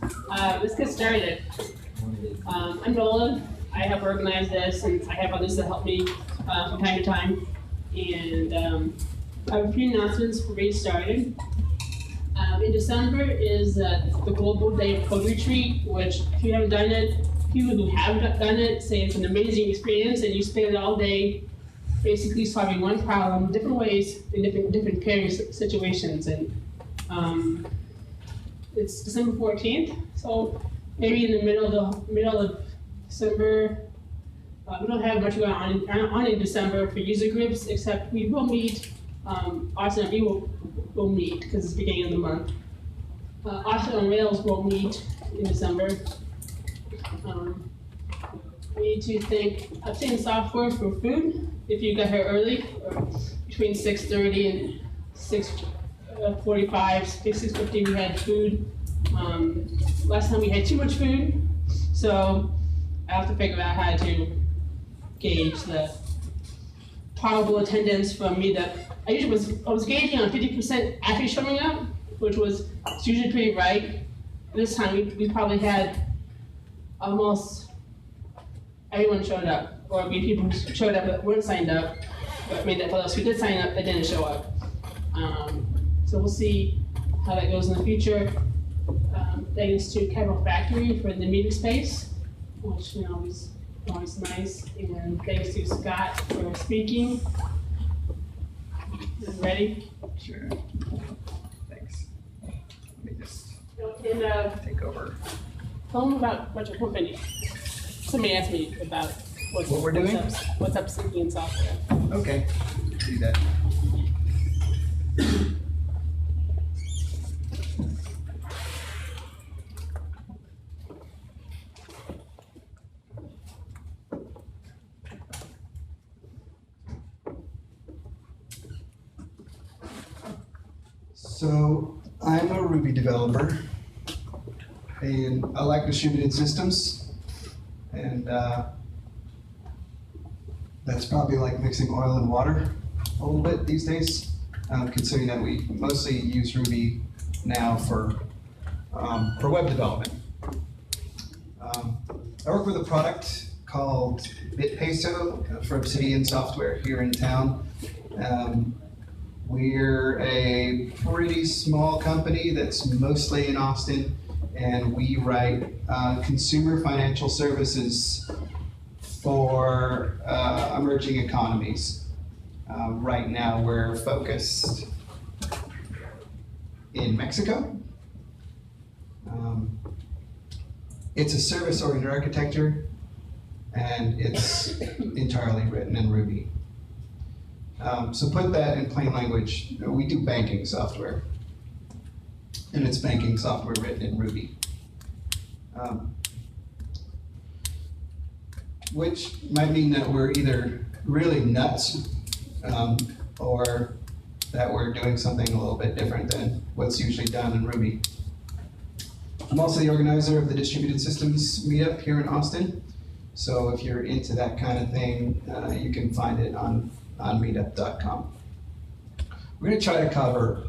Let's get started. I'm Nolan. I have organized this, and I have others that help me from time to time. And I have a few announcements for getting started. In December is the Global Day of Code Retreat, which if you haven't done it, people who have done it say it's an amazing experience, and you spend all day basically solving one problem different ways in different pairing situations. And it's December 14th, so maybe in the middle of December. We don't have much going on in December for user groups, except we will meet. AustinRB will meet because it's the beginning of the month. Austin on Rails will meet in December. We need to thank Obtain Software for food. If you got here early, or between 6:30 and 6:45, 6:50, we had food. Last time we had too much food, so I have to figure out how to gauge the probable attendance from meetup. I was gauging on 50% actually showing up, which was usually pretty right. This time we probably had almost everyone showed up, or maybe people who showed up but weren't signed up, but made that for us who did sign up that didn't show up. So we'll see how that goes in the future. Thanks to Refactoring for the meeting space, which is always nice, and thanks to Scott for speaking. Ready? Sure. Thanks. Let me just And, take over. tell them about what your company. Somebody asked me about What we're doing? What's up syncing software. Okay, do that. So I'm a Ruby developer, and I like distributed systems, and that's probably like mixing oil and water a little bit these days, considering that we mostly use Ruby now for web development. I work with a product called BitPeso for Obsidian Software here in town. We're a pretty small company that's mostly in Austin, and we write consumer financial services for emerging economies. Right now we're focused in Mexico. It's a service-oriented architecture, and it's entirely written in Ruby. So put that in plain language, we do banking software, and it's banking software written in Ruby. Which might mean that we're either really nuts or that we're doing something a little bit different than what's usually done in Ruby. I'm also the organizer of the Distributed Systems meetup here in Austin. So if you're into that kind of thing, you can find it on meetup.com. We're going to try to cover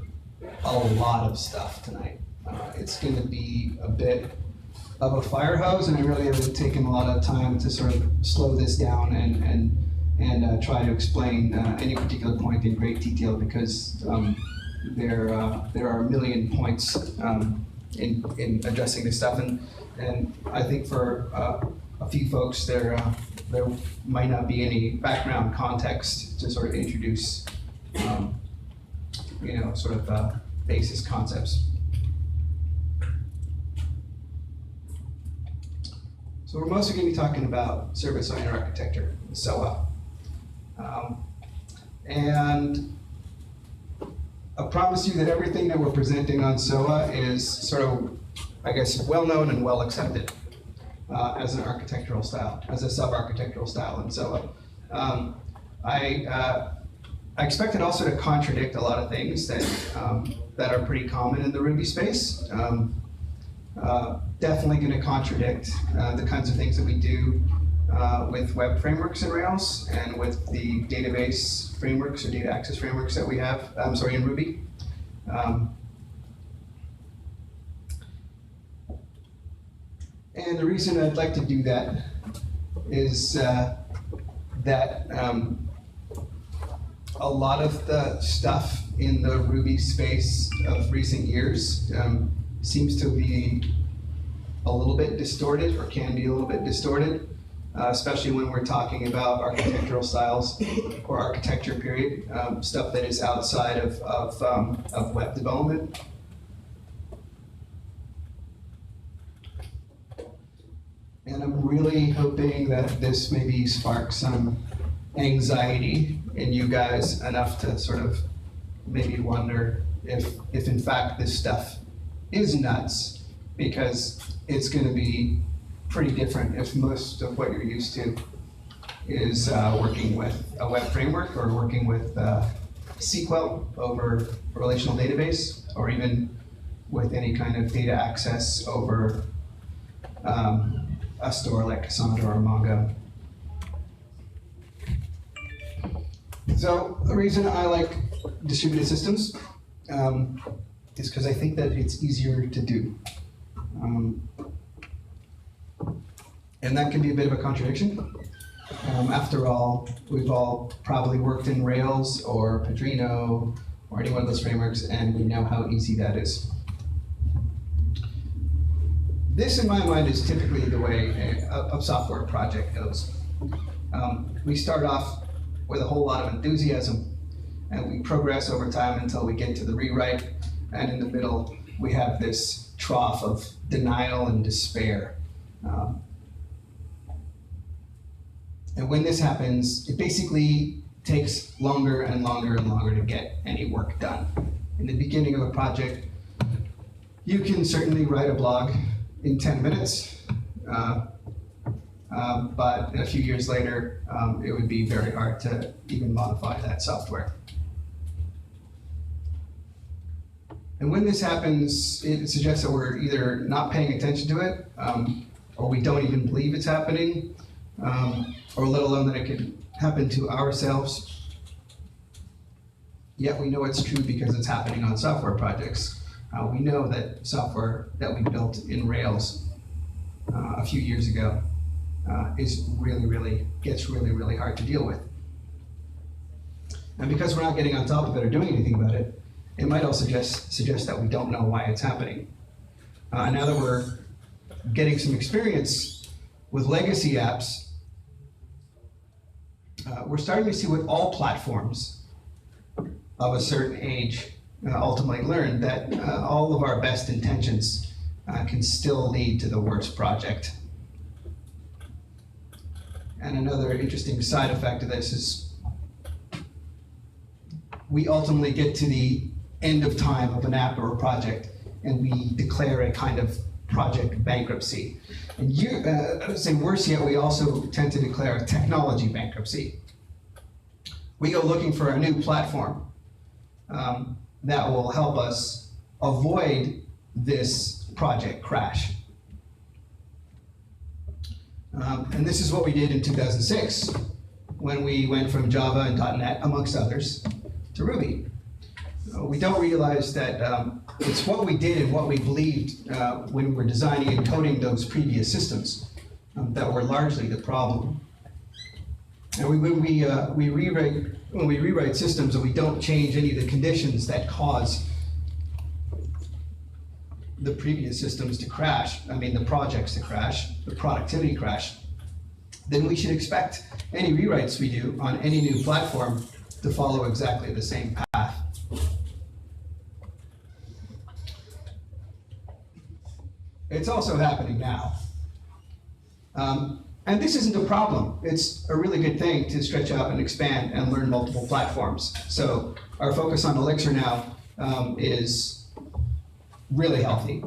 a lot of stuff tonight. It's going to be a bit of a fire hose, and I really have taken a lot of time to sort of slow this down and try to explain any particular point in great detail, because there are a million points in addressing this stuff, and I think for a few folks there might not be any background context to sort of introduce sort of basis concepts. So we're mostly going to be talking about service-oriented architecture, SOA. And I promise you that everything that we're presenting on SOA is sort of, I guess, well-known and well-accepted as an architectural style, as a sub-architectural style in SOA. I expect it also to contradict a lot of things that are pretty common in the Ruby space. Definitely going to contradict the kinds of things that we do with web frameworks in Rails and with the database frameworks or data access frameworks that we have, And the reason I'd like to do that is that a lot of the stuff in the Ruby space of recent years seems to be a little bit distorted, or can be a little bit distorted, especially when we're talking about architectural styles or architecture period, stuff that is outside of web development. And I'm really hoping that this maybe sparks some anxiety in you guys enough to sort of maybe wonder if in fact this stuff is nuts, because it's going to be pretty different if most of what you're used to is working with a web framework or working with SQL over a relational database, or even with any kind of data access over a store like Cassandra or Mongo. So the reason I like distributed systems is because I think that it's easier to do. And that can be a bit of a contradiction. After all, we've all probably worked in Rails or Padrino or any one of those frameworks, and we know how easy that is. This, in my mind, is typically the way a software project goes. We start off with a whole lot of enthusiasm, and we progress over time until we get to the rewrite, and in the middle, we have this trough of denial and despair. And when this happens, it basically takes longer and longer and longer to get any work done. In the beginning of a project, you can certainly write a blog in 10 minutes, but a few years later, it would be very hard to even modify that software. And when this happens, it suggests that we're either not paying attention to it, or we don't even believe it's happening, or let alone that it could happen to ourselves. Yet we know it's true because it's happening on software projects. We know that software that we built in Rails a few years ago gets really hard to deal with. And because we're not getting on top of it or doing anything about it, it might also suggest that we don't know why it's happening. Now that we're getting some experience with legacy apps, we're starting to see what all platforms of a certain age ultimately learn, that all of our best intentions can still lead to the worst project. And another interesting side effect of this is we ultimately get to the end of time of an app or a project, and we declare a kind of project bankruptcy. And I would say worse yet, we also tend to declare a technology bankruptcy. We go looking for a new platform that will help us avoid this project crash. And this is what we did in 2006 when we went from Java and .NET, amongst others, to Ruby. We don't realize that it's what we did and what we believed when we were designing and coding those previous systems that were largely the problem. And when we rewrite systems and we don't change any of the conditions that cause the previous systems to crash, the projects to crash, the productivity crash, then we should expect any rewrites we do on any new platform to follow exactly the same path. It's also happening now. And this isn't a problem. It's a really good thing to stretch out and expand and learn multiple platforms. So our focus on Elixir now is really healthy.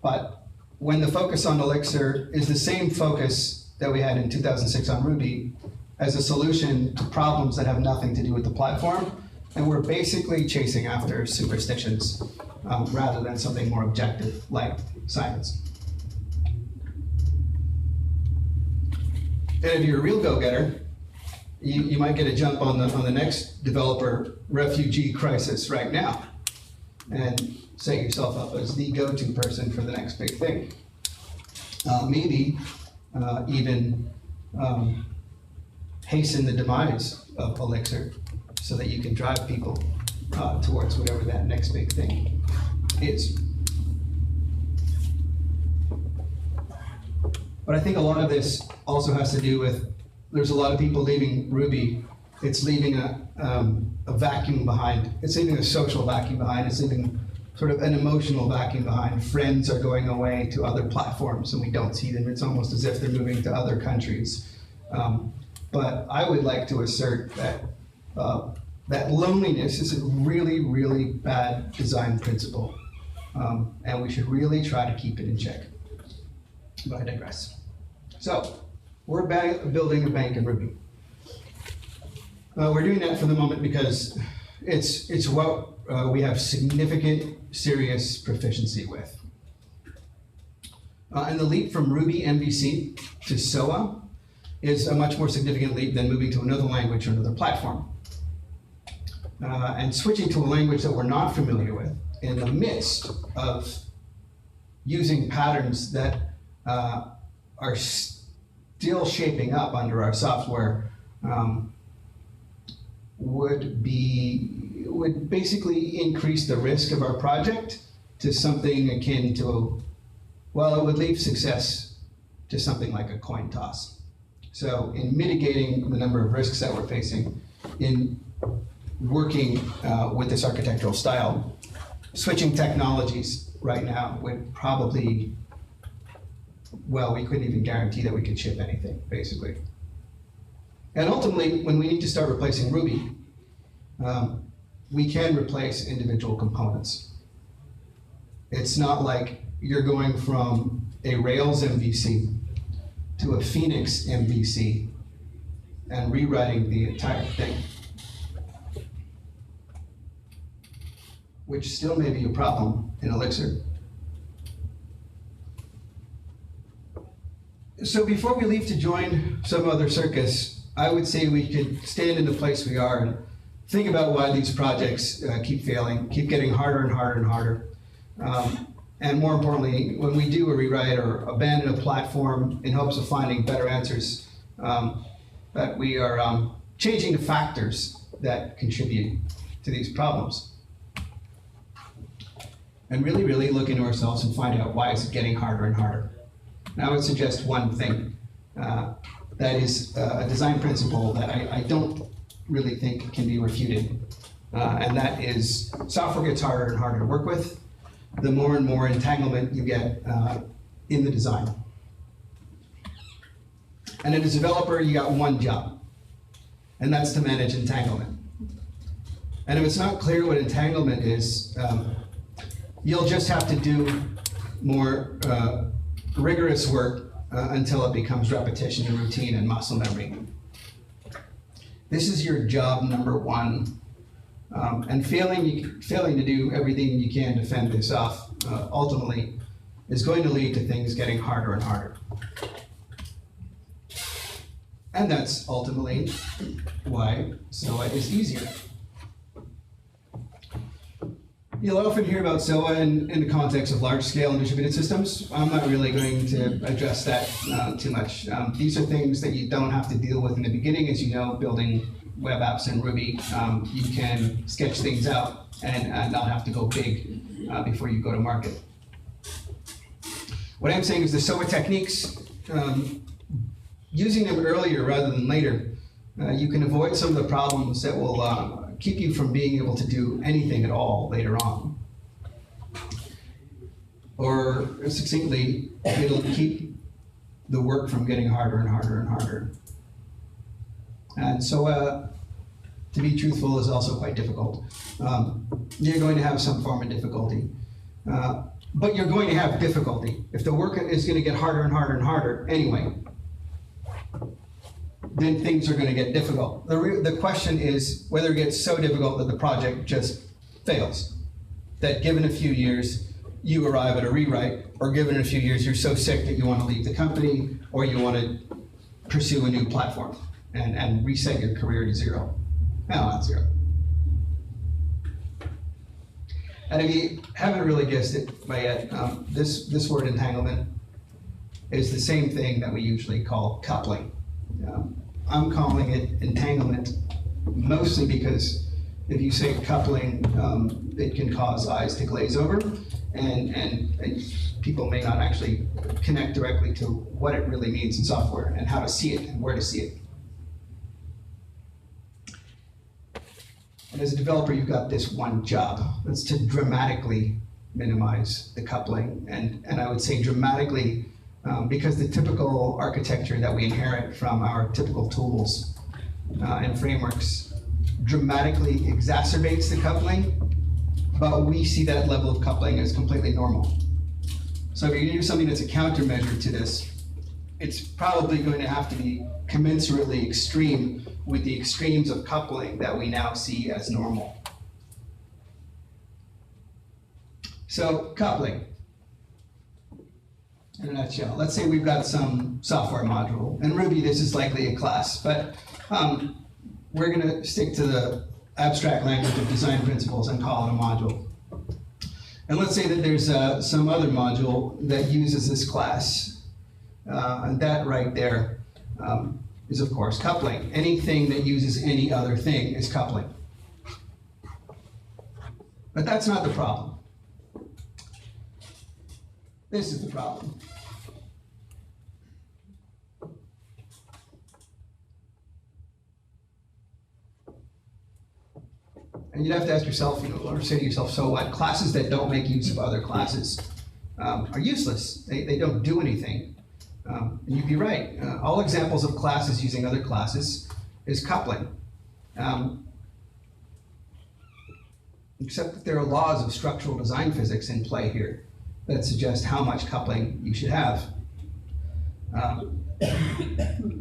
But when the focus on Elixir is the same focus that we had in 2006 on Ruby as a solution to problems that have nothing to do with the platform, and we're basically chasing after superstitions rather than something more objective like science. And if you're a real go-getter, you might get a jump on the next developer refugee crisis right now and set yourself up as the go-to person for the next big thing. maybe even hasten the demise of Elixir so that you can drive people towards whatever that next big thing is. But I think a lot of this also has to do with, there's a lot of people leaving Ruby. It's leaving a vacuum behind. It's leaving a social vacuum behind. It's leaving sort of an emotional vacuum behind. Friends are going away to other platforms and we don't see them. It's almost as if they're moving to other countries. But I would like to assert that that loneliness is a really, really bad design principle. And we should really try to keep it in check. But I digress. So, we're building a bank in Ruby. We're doing that for the moment because it's what we have significant, serious proficiency with. And the leap from Ruby MVC to SOA is a much more significant leap than moving to another language or another platform. And switching to a language that we're not familiar with in the midst of using patterns that are still shaping up under our software would basically increase the risk of our project to something akin to, well, it would leave success to something like a coin toss. So in mitigating the number of risks that we're facing in working with this architectural style, switching technologies right now would probably, well, we couldn't even guarantee that we could ship anything, basically. And ultimately, when we need to start replacing Ruby, we can replace individual components. It's not like you're going from a Rails MVC to a Phoenix MVC and rewriting the entire thing, which still may be a problem in Elixir. So before we leave to join some other circus, I would say we could stand in the place we are and think about why these projects keep failing, keep getting harder and harder and harder. And more importantly, when we do a rewrite or abandon a platform in hopes of finding better answers, that we are changing the factors that contribute to these problems. And really, really look into ourselves and find out why is it getting harder and harder. And I would suggest one thing. That is a design principle that I don't really think can be refuted. And that is software gets harder and harder to work with, the more and more entanglement you get in the design. And as a developer, you got one job, and that's to manage entanglement. And if it's not clear what entanglement is, you'll just have to do more rigorous work until it becomes repetition and routine and muscle memory. This is your job number one. And failing to do everything you can to fend this off ultimately is going to lead to things getting harder and harder. And that's ultimately why SOA is easier. You'll often hear about SOA in the context of large-scale and distributed systems. I'm not really going to address that too much. These are things that you don't have to deal with in the beginning. As you know, building web apps in Ruby, you can sketch things out and not have to go big before you go to market. What I'm saying is the SOA techniques, using them earlier rather than later, you can avoid some of the problems that will keep you from being able to do anything at all later on. Or succinctly, it'll keep the work from getting harder and harder and harder. And so, to be truthful, is also quite difficult. You're going to have some form of difficulty. But you're going to have difficulty. If the work is going to get harder and harder and harder anyway, then things are going to get difficult. The question is whether it gets so difficult that the project just fails. That given a few years, you arrive at a rewrite, or given a few years, you're so sick that you want to leave the company, or you want to pursue a new platform and reset your career to zero. No, not zero. And if you haven't really guessed it by yet, this word entanglement is the same thing that we usually call coupling. I'm calling it entanglement, mostly because if you say coupling, it can cause eyes to glaze over, and people may not actually connect directly to what it really means in software and how to see it and where to see it. And as a developer, you've got this one job. That's to dramatically minimize the coupling, and I would say dramatically because the typical architecture that we inherit from our typical tools and frameworks dramatically exacerbates the coupling, but we see that level of coupling as completely normal. So if you're going to do something that's a countermeasure to this, it's probably going to have to be commensurately extreme with the extremes of coupling that we now see as normal. So coupling, in a nutshell. Let's say we've got some software module. In Ruby, this is likely a class, but we're going to stick to the abstract language of design principles and call it a module. And let's say that there's some other module that uses this class. And that right there is, of course, coupling. Anything that uses any other thing is coupling. But that's not the problem. This is the problem. And you'd have to ask yourself, or say to yourself, so what? Classes that don't make use of other classes are useless. They don't do anything. And you'd be right. All examples of classes using other classes is coupling. Except that there are laws of structural design physics in play here that suggest how much coupling you should have.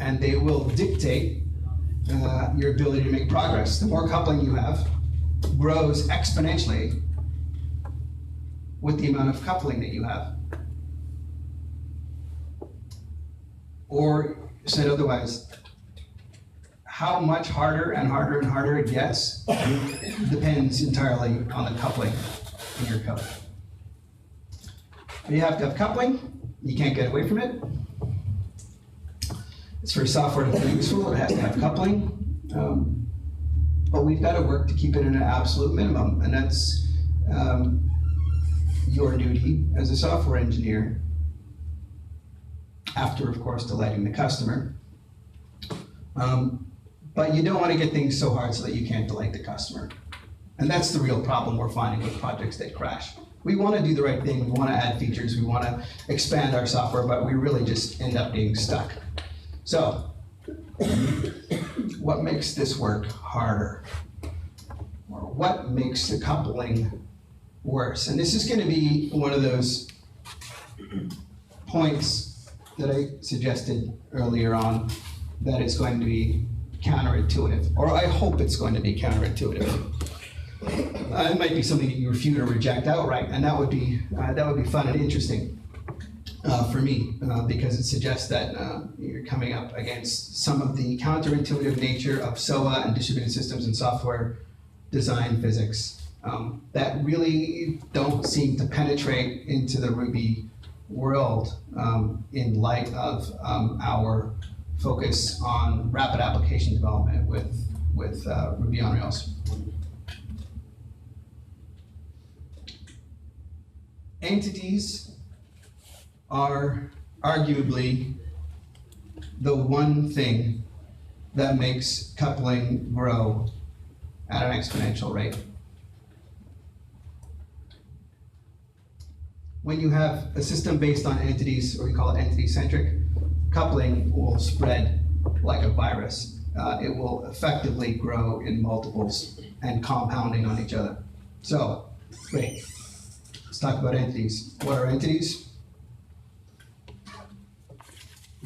And they will dictate your ability to make progress. The more coupling you have grows exponentially with the amount of coupling that you have. Or said otherwise, how much harder and harder and harder it gets depends entirely on the coupling in your code. You have to have coupling. You can't get away from it. It's for software to be useful. It has to have coupling. But we've got to work to keep it at an absolute minimum. And that's your duty as a software engineer, after, of course, delighting the customer. But you don't want to get things so hard so that you can't delight the customer. And that's the real problem we're finding with projects that crash. We want to do the right thing, we want to add features, we want to expand our software, but we really just end up being stuck. So, what makes this work harder? Or what makes the coupling worse? And this is going to be one of those points that I suggested earlier on that is going to be counterintuitive, or I hope it's going to be counterintuitive. It might be something that you refute or reject outright, and that would be fun and interesting for me because it suggests that you're coming up against some of the counterintuitive nature of SOA and distributed systems and software design physics that really don't seem to penetrate into the Ruby world in light of our focus on rapid application development with Ruby on Rails. Entities are arguably the one thing that makes coupling grow at an exponential rate. When you have a system based on entities, or we call it entity-centric, coupling will spread like a virus. It will effectively grow in multiples and compounding on each other. So, great. Let's talk about entities. What are entities?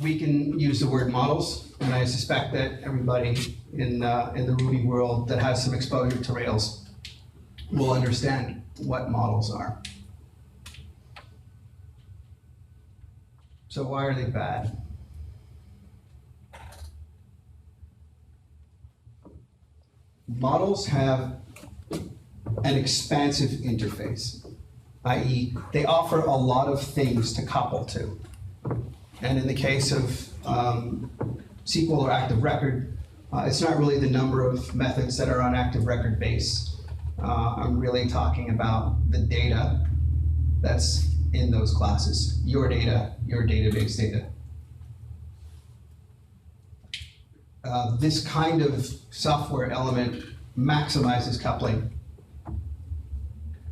We can use the word models, and I suspect that everybody in the Ruby world that has some exposure to Rails will understand what models are. So why are they bad? Models have an expansive interface, i.e., they offer a lot of things to couple to. And in the case of SQL or active record, it's not really the number of methods that are on active record base. I'm really talking about the data that's in those classes, your data, your database data. This kind of software element maximizes coupling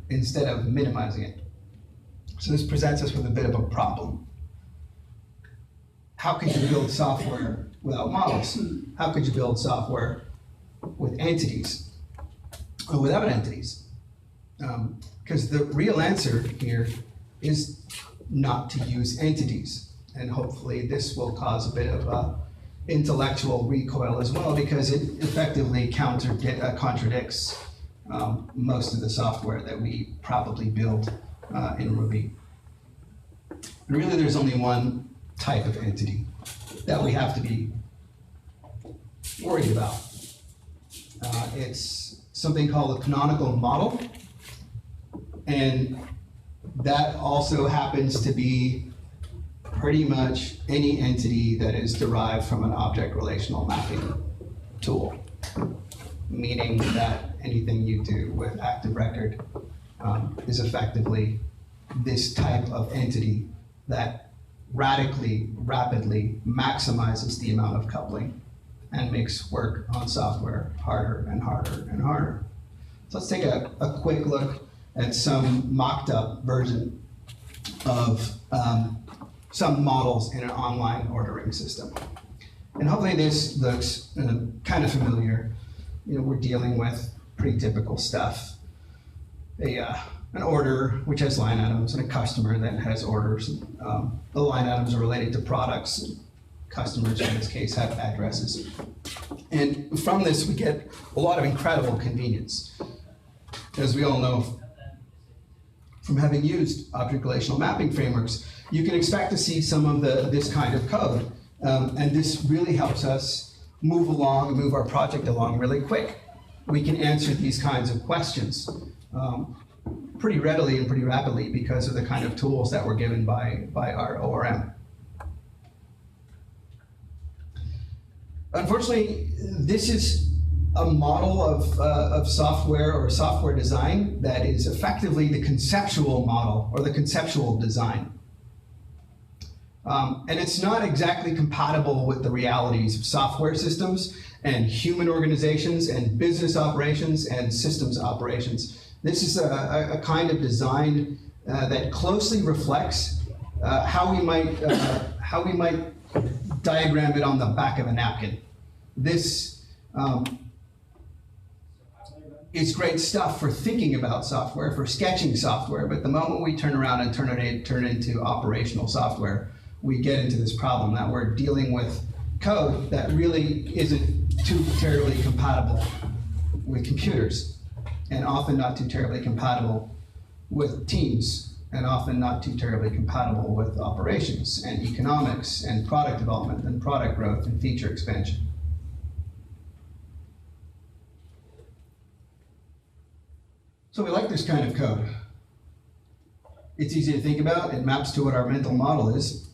instead of minimizing it. So this presents us with a bit of a problem. How could you build software without models? How could you build software with entities or without entities? Because the real answer here is not to use entities. And hopefully this will cause a bit of intellectual recoil as well, because it effectively contradicts most of the software that we probably build in Ruby. And really there's only one type of entity that we have to be worried about. It's something called a canonical model, and that also happens to be pretty much any entity that is derived from an object relational mapping tool, meaning that anything you do with active record is effectively this type of entity that radically, rapidly maximizes the amount of coupling and makes work on software harder and harder and harder. So let's take a quick look at some mocked up version of some models in an online ordering system. And hopefully this looks kind of familiar. We're dealing with pretty typical stuff. An order which has line items and a customer that has orders. The line items are related to products. Customers in this case have addresses. And from this we get a lot of incredible convenience. As we all know from having used object relational mapping frameworks, you can expect to see some of this kind of code. And this really helps us move our project along really quick. We can answer these kinds of questions pretty readily and pretty rapidly because of the kind of tools that were given by our ORM. Unfortunately, this is a model of software or software design that is effectively the conceptual model or the conceptual design. And it's not exactly compatible with the realities of software systems and human organizations and business operations and systems operations. This is a kind of design that closely reflects how we might diagram it on the back of a napkin. This is great stuff for thinking about software, for sketching software, but the moment we turn around and turn it into operational software, we get into this problem that we're dealing with code that really isn't too terribly compatible with computers, and often not too terribly compatible with teams, and often not too terribly compatible with operations and economics and product development and product growth and feature expansion. So we like this kind of code. It's easy to think about. It maps to what our mental model is.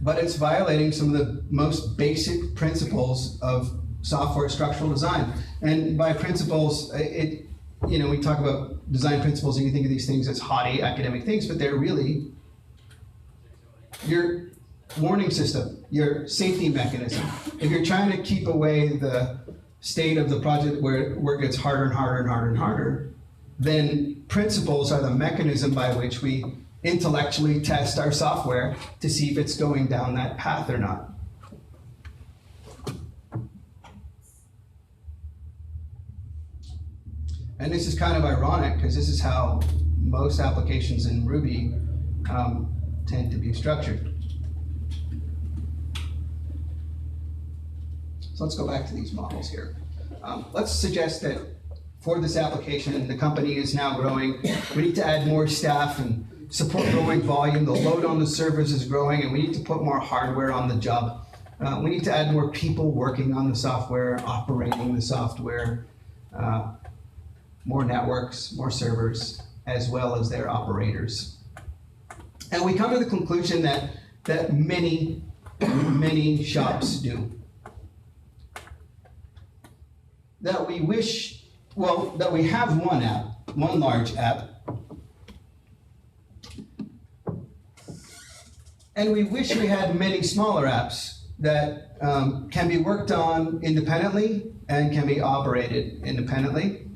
But it's violating some of the most basic principles of software structural design. And by principles, we talk about design principles and you think of these things as haughty academic things, but they're really your warning system, your safety mechanism. If you're trying to keep away the state of the project where it gets harder and harder and harder and harder, then principles are the mechanism by which we intellectually test our software to see if it's going down that path or not. And this is kind of ironic because this is how most applications in Ruby tend to be structured. So let's go back to these models here. Let's suggest that for this application, the company is now growing. We need to add more staff and support growing volume. The load on the servers is growing, and we need to put more hardware on the job. We need to add more people working on the software, operating the software. more networks, more servers, as well as their operators. And we come to the conclusion that many shops do. That we wish, well, that we have one app, one large app, and we wish we had many smaller apps that can be worked on independently and can be operated independently.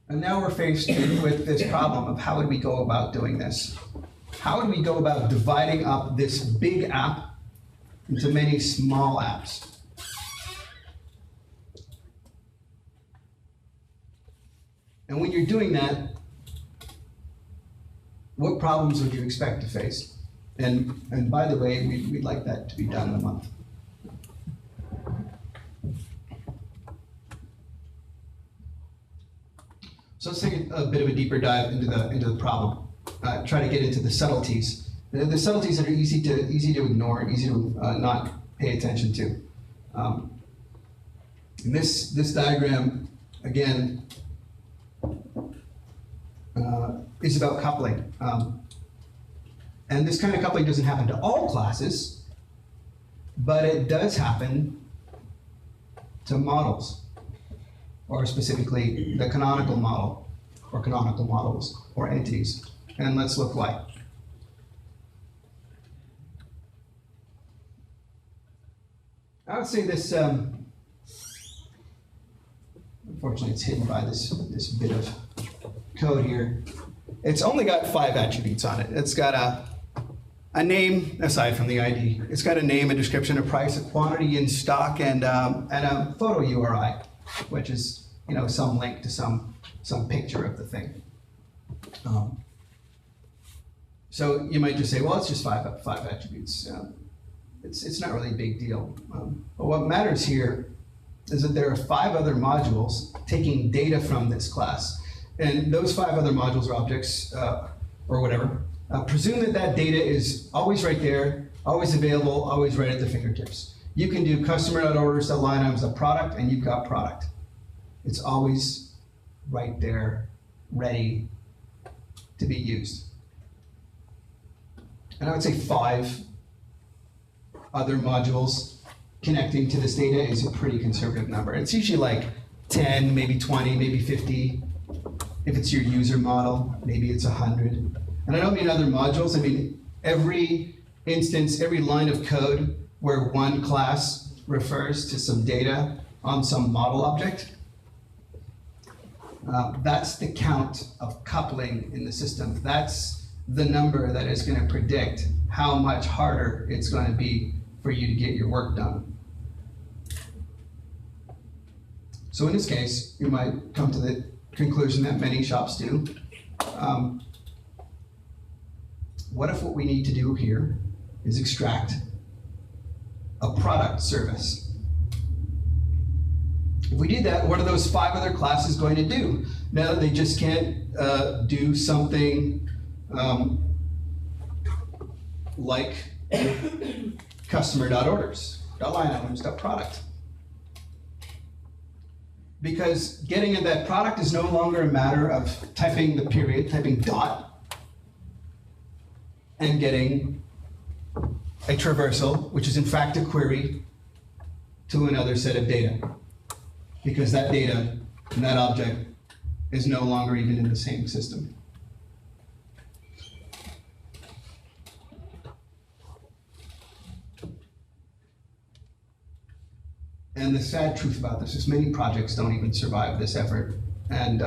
And now we're faced with this problem of how would we go about doing this? How would we go about dividing up this big app into many small apps? And when you're doing that, what problems would you expect to face? And by the way, we'd like that to be done in a month. So let's take a bit of a deeper dive into the problem. Try to get into the subtleties. The subtleties that are easy to ignore, easy to not pay attention to. And this diagram, again, is about coupling. And this kind of coupling doesn't happen to all classes, but it does happen to models, or specifically the canonical model, or canonical models, or entities. And let's look why. I would say this, unfortunately it's hidden by this bit of code here. It's only got 5 attributes on it. It's got a name, aside from the ID. It's got a name, a description, a price, a quantity in stock, and a photo URI, which is some link to some picture of the thing. So you might just say, well, it's just five attributes. It's not really a big deal. But what matters here is that there are 5 other modules taking data from this class. And those 5 other modules or objects, or whatever, presume that data is always right there, always available, always right at the fingertips. You can do customer.orders.line items.product, and you've got product. It's always right there, ready to be used. And I would say 5 other modules connecting to this data is a pretty conservative number. It's usually like 10, maybe 20, maybe 50. If it's your user model, maybe it's 100. And I don't mean other modules, I mean every instance, every line of code where one class refers to some data on some model object. That's the count of coupling in the system. That's the number that is going to predict how much harder it's going to be for you to get your work done. So in this case, you might come to the conclusion that many shops do. What if what we need to do here is extract a product service? If we did that, what are those 5 other classes going to do? Now they just can't do something like customer.orders.line items.product. Because getting at that product is no longer a matter of typing the period, typing dot, and getting a traversal, which is in fact a query to another set of data. Because that data and that object is no longer even in the same system. And the sad truth about this is many projects don't even survive this effort. And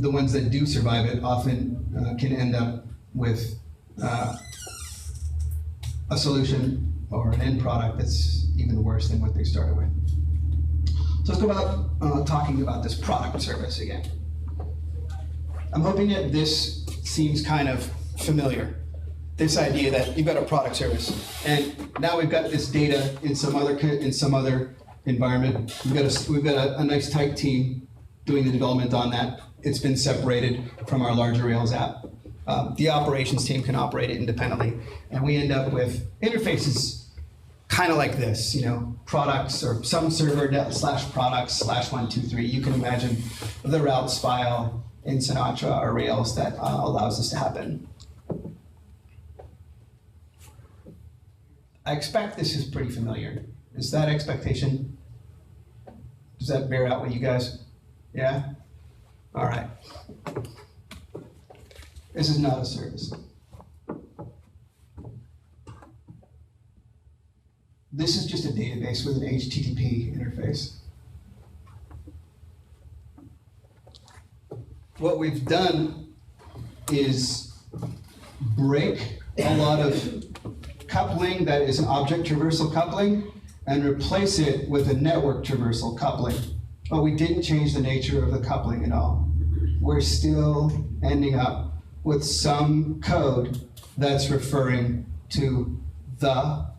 the ones that do survive it often can end up with a solution or an end product that's even worse than what they started with. So let's go about talking about this product service again. I'm hoping that this seems kind of familiar. This idea that you've got a product service, and now we've got this data in some other environment. We've got a nice tight team doing the development on that. It's been separated from our larger Rails app. The operations team can operate it independently, and we end up with interfaces kind of like this, you know, products or some server /products/123. You can imagine the routes file in Sinatra or Rails that allows this to happen. I expect this is pretty familiar. Is that expectation? Does that bear out with you guys? Yeah? All right. This is not a service. This is just a database with an HTTP interface. What we've done is break a lot of coupling that is an object traversal coupling and replace it with a network traversal coupling. But we didn't change the nature of the coupling at all. We're still ending up with some code that's referring to the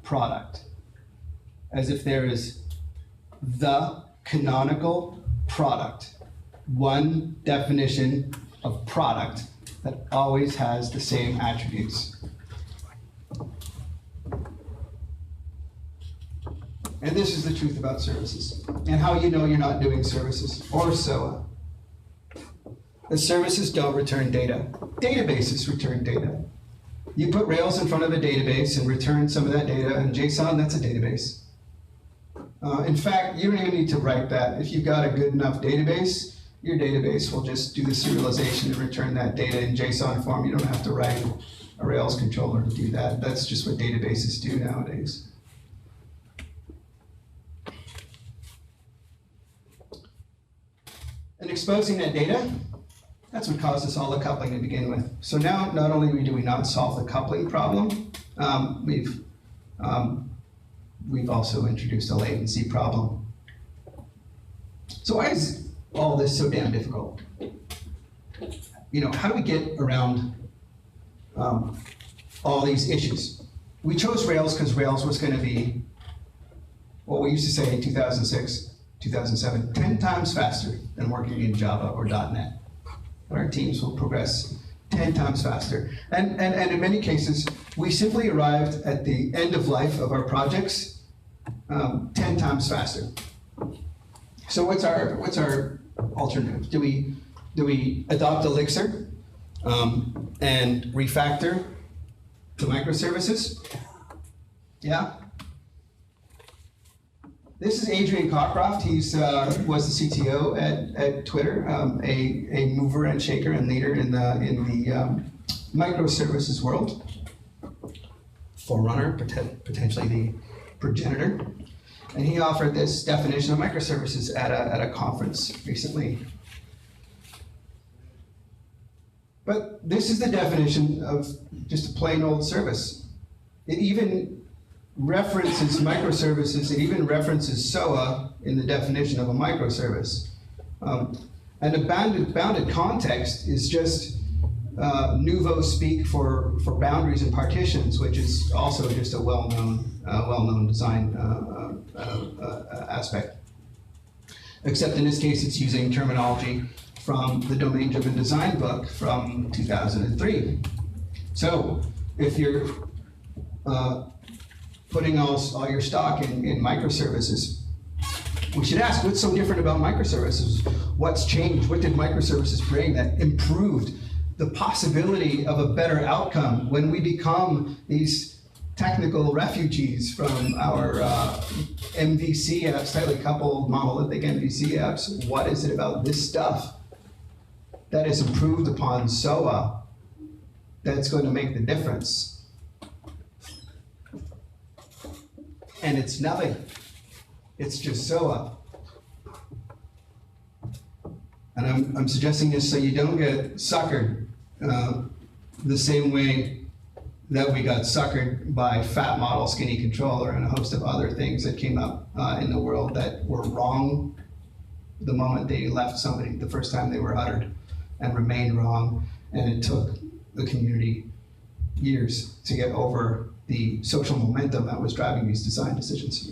product, as if there is the canonical product, one definition of product that always has the same attributes. And this is the truth about services, and how you know you're not doing services, or SOA. The services don't return data. Databases return data. You put Rails in front of a database and return some of that data in JSON, that's a database. In fact, you don't even need to write that. If you've got a good enough database, your database will just do the serialization and return that data in JSON form. You don't have to write a Rails controller to do that. That's just what databases do nowadays. And exposing that data, that's what caused us all the coupling to begin with. So now, not only do we not solve the coupling problem, we've also introduced a latency problem. So why is all this so damn difficult? You know, how do we get around all these issues? We chose Rails because Rails was going to be what we used to say in 2006, 2007, 10 times faster than working in Java or .NET. Our teams will progress 10 times faster. And in many cases, we simply arrived at the end of life of our projects 10 times faster. So what's our alternative? Do we adopt Elixir and refactor to microservices? Yeah? This is Adrian Cockcroft. He was the CTO at Twitter, a mover and shaker and leader in the microservices world. Forerunner, potentially the progenitor. And he offered this definition of microservices at a conference recently. But this is the definition of just a plain old service. It even references microservices, it even references SOA in the definition of a microservice. And a bounded context is just nouveau speak for boundaries and partitions, which is also just a well-known design aspect. Except in this case, it's using terminology from the domain-driven design book from 2003. So if you're putting all your stock in microservices, we should ask, what's so different about microservices? What's changed? What did microservices bring that improved the possibility of a better outcome when we become these technical refugees from our MVC apps, tightly coupled monolithic MVC apps? What is it about this stuff that is improved upon SOA that's going to make the difference? And it's nothing. It's just SOA. And I'm suggesting this so you don't get suckered the same way that we got suckered by fat model, skinny controller, and a host of other things that came up in the world that were wrong the moment they left somebody, the first time they were uttered, and remained wrong. And it took the community years to get over the social momentum that was driving these design decisions.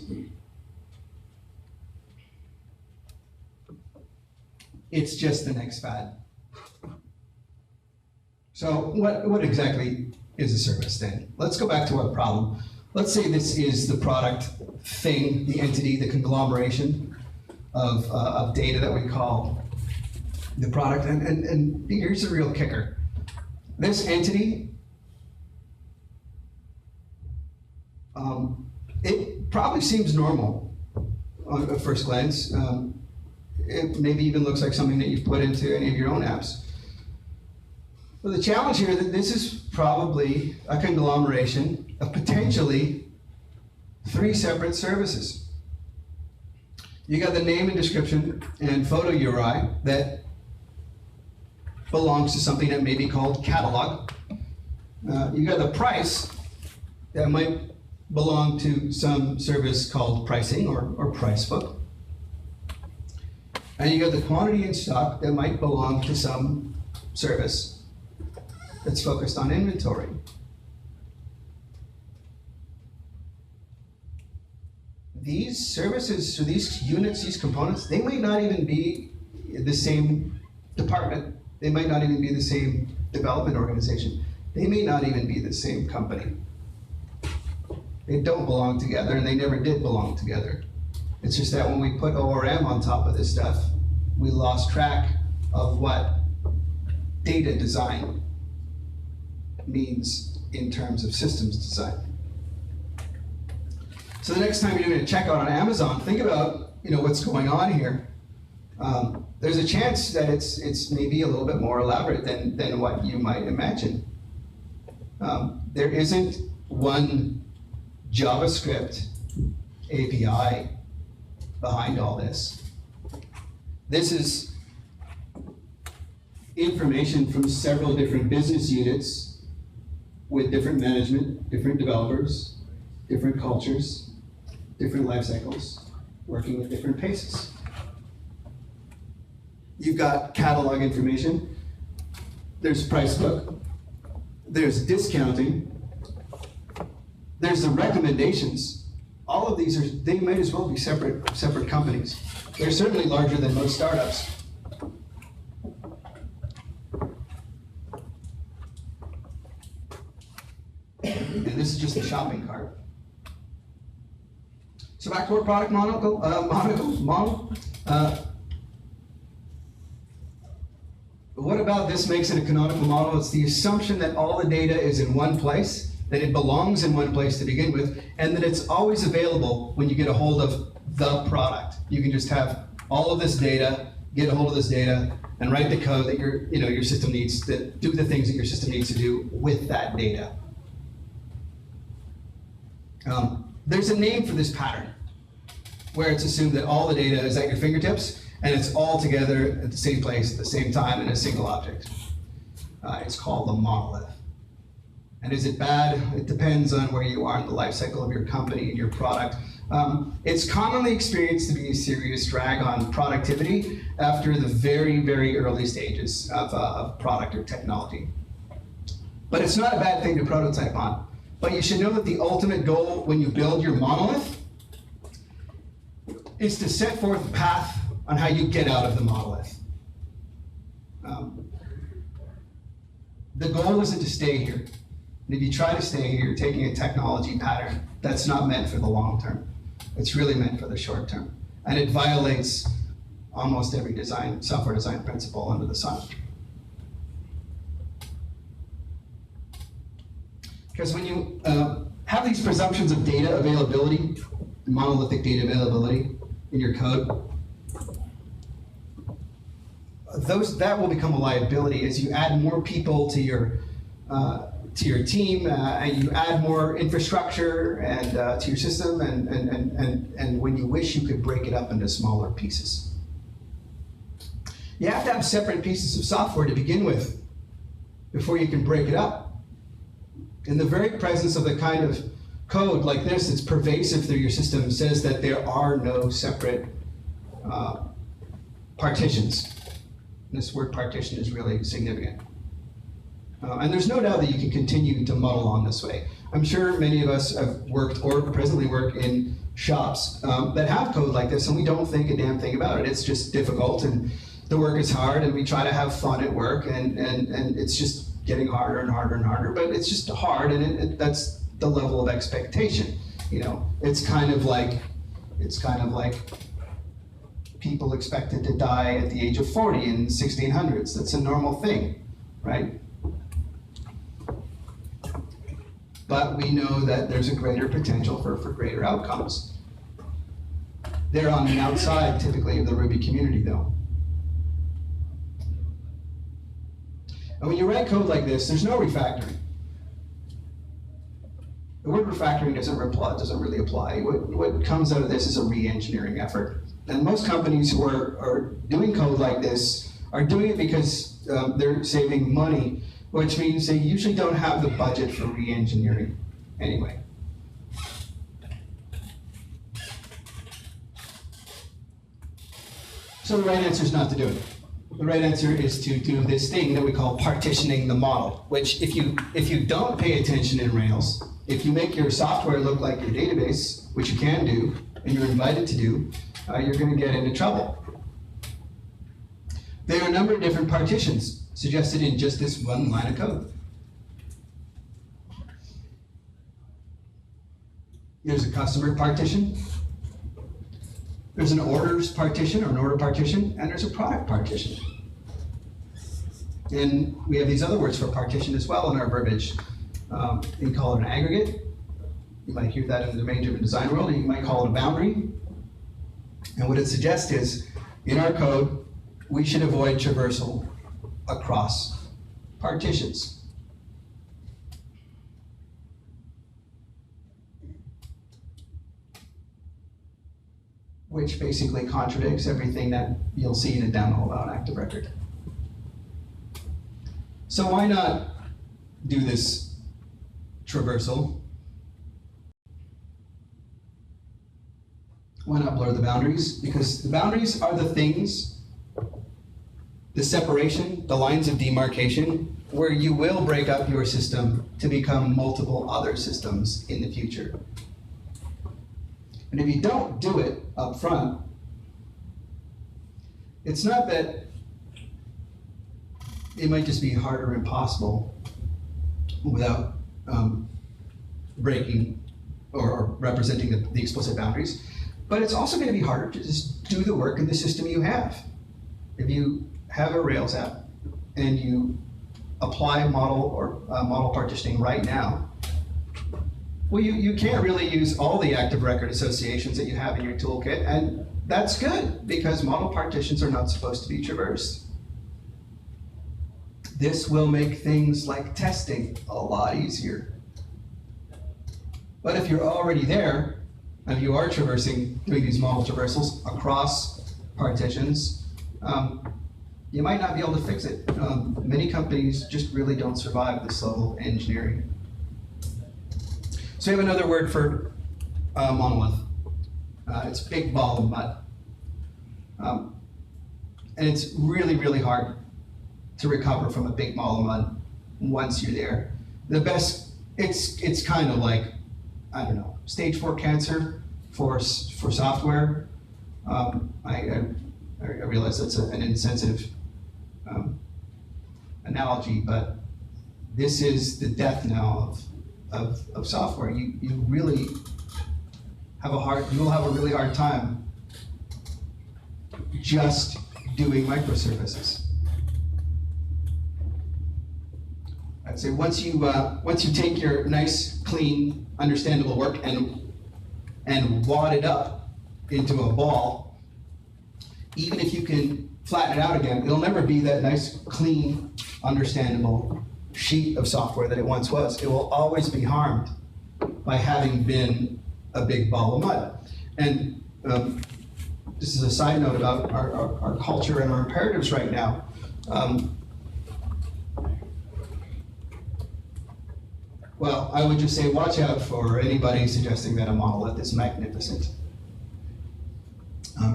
It's just the next fad. So what exactly is a service then? Let's go back to our problem. Let's say this is the product thing, the entity, the conglomeration of data that we call the product. And here's the real kicker. This entity, it probably seems normal on a first glance. It maybe even looks like something that you've put into any of your own apps. But the challenge here is that this is probably a conglomeration of potentially 3 separate services. You got the name and description and photo URI that belongs to something that may be called catalog. You got the price that might belong to some service called pricing or price book. And you got the quantity in stock that might belong to some service that's focused on inventory. These services, so these units, these components, they might not even be the same department. They might not even be the same development organization. They may not even be the same company. They don't belong together, and they never did belong together. It's just that when we put ORM on top of this stuff, we lost track of what data design means in terms of systems design. So the next time you're doing a checkout on Amazon, think about what's going on here. There's a chance that it's maybe a little bit more elaborate than what you might imagine. There isn't one JavaScript API behind all this. This is information from several different business units with different management, different developers, different cultures, different life cycles, working at different paces. You've got catalog information, there's price book, there's discounting, there's the recommendations. All of these they might as well be separate companies. They're certainly larger than most startups. And this is just a shopping cart. So back to our product model. What about this makes it a canonical model? It's the assumption that all the data is in one place, that it belongs in one place to begin with, and that it's always available when you get a hold of the product. You can just have all of this data, get a hold of this data, and write the code that your system needs to do the things that your system needs to do with that data. There's a name for this pattern, where it's assumed that all the data is at your fingertips, and it's all together at the same place at the same time in a single object. It's called a monolith. And is it bad? It depends on where you are in the life cycle of your company and your product. It's commonly experienced to be a serious drag on productivity after the very, very early stages of product or technology. But it's not a bad thing to prototype on. But you should know that the ultimate goal when you build your monolith is to set forth a path on how you get out of the monolith. The goal isn't to stay here. And if you try to stay here, you're taking a technology pattern that's not meant for the long term. It's really meant for the short term. And it violates almost every software design principle under the sun. Because when you have these presumptions of data availability, monolithic data availability in your code, that will become a liability as you add more people to your team, and you add more infrastructure and to your system, and when you wish you could break it up into smaller pieces. You have to have separate pieces of software to begin with before you can break it up. In the very presence of the kind of code like this that's pervasive through your system says that there are no separate partitions. This word partition is really significant. And there's no doubt that you can continue to muddle on this way. I'm sure many of us have worked or presently work in shops that have code like this, and we don't think a damn thing about it. It's just difficult, and the work is hard, and we try to have fun at work, and it's just getting harder and harder and harder, but it's just hard, and that's the level of expectation. You know, it's kind of like people expected to die at the age of 40 in the 1600s. That's a normal thing, right? But we know that there's a greater potential for greater outcomes. They're on the outside, typically, of the Ruby community, though. And when you write code like this, there's no refactoring. The word refactoring doesn't really apply. What comes out of this is a re-engineering effort. And most companies who are doing code like this are doing it because they're saving money, which means they usually don't have the budget for re-engineering anyway. So the right answer is not to do it. The right answer is to do this thing that we call partitioning the model, which if you don't pay attention in Rails, if you make your software look like your database, which you can do, and you're invited to do, you're going to get into trouble. There are a number of different partitions suggested in just this one line of code. There's a customer partition. There's an orders partition, or an order partition, and there's a product partition. And we have these other words for partition as well in our verbiage. You call it an aggregate. You might hear that in the domain-driven design world. You might call it a boundary. And what it suggests is, in our code, we should avoid traversal across partitions. Which basically contradicts everything that you'll see in a demo about active record. So why not do this traversal? Why not blur the boundaries? Because the boundaries are the things, the separation, the lines of demarcation, where you will break up your system to become multiple other systems in the future. And if you don't do it up front, it's not that it might just be hard or impossible without breaking or representing the explicit boundaries, but it's also going to be harder to just do the work in the system you have. If you have a Rails app and you apply a model or model partitioning right now, well, you can't really use all the active record associations that you have in your toolkit, and that's good, because model partitions are not supposed to be traversed. This will make things like testing a lot easier. But if you're already there, and you are doing these model traversals across partitions, you might not be able to fix it. Many companies just really don't survive this level of engineering. So we have another word for monolith. It's a big ball of mud. And it's really, really hard to recover from a big ball of mud once you're there. The best, it's kind of like, I don't know, stage 4 cancer for software. I realize that's an insensitive analogy, but this is the death knell of software. You really have you will have a really hard time just doing microservices. I'd say once you take your nice, clean, understandable work and wad it up into a ball, even if you can flatten it out again, it'll never be that nice, clean, understandable sheet of software that it once was. It will always be harmed by having been a big ball of mud. And this is a side note about our culture and our imperatives right now. Well, I would just say watch out for anybody suggesting that a monolith is magnificent.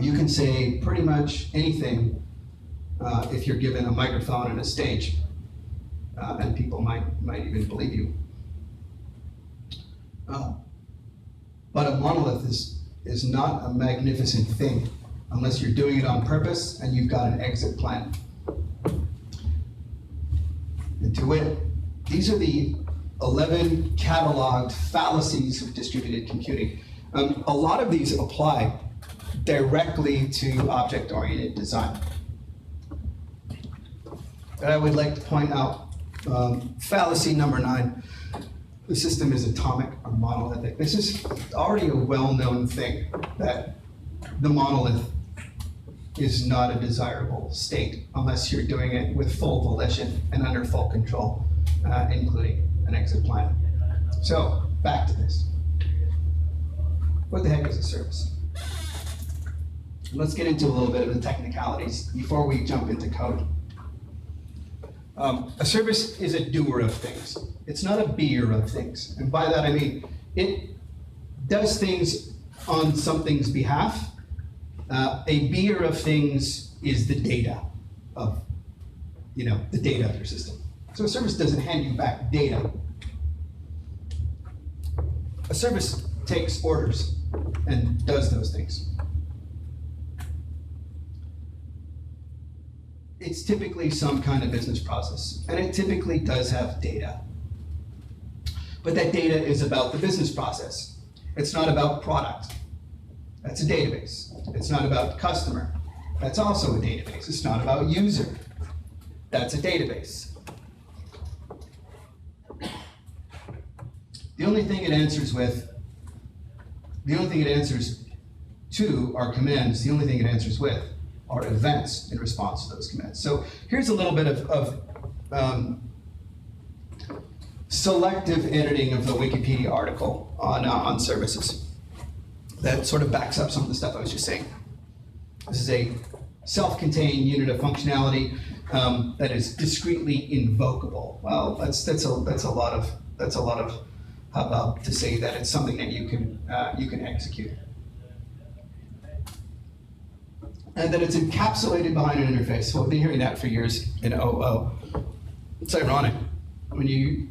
You can say pretty much anything if you're given a microphone and a stage, and people might even believe you. But a monolith is not a magnificent thing unless you're doing it on purpose and you've got an exit plan. And to wit, these are the 11 cataloged fallacies of distributed computing. A lot of these apply directly to object-oriented design. But I would like to point out fallacy number 9. The system is atomic or monolithic. This is already a well-known thing, that the monolith is not a desirable state unless you're doing it with full volition and under full control, including an exit plan. So, back to this. What the heck is a service? Let's get into a little bit of the technicalities before we jump into code. A service is a doer of things. It's not a beer of things. And by that I mean, it does things on something's behalf. A beer of things is the data of, the data of your system. So a service doesn't hand you back data. A service takes orders and does those things. It's typically some kind of business process, and it typically does have data. But that data is about the business process. It's not about product. That's a database. It's not about customer. That's also a database. It's not about user. That's a database. The only thing it answers to are commands. The only thing it answers with are events in response to those commands. So here's a little bit of selective editing of the Wikipedia article on services that sort of backs up some of the stuff I was just saying. This is a self-contained unit of functionality that is discretely invocable. Well, that's a lot of hubbub to say that it's something that you can execute. And that it's encapsulated behind an interface. Well, we've been hearing that for years in OO. It's ironic. When you,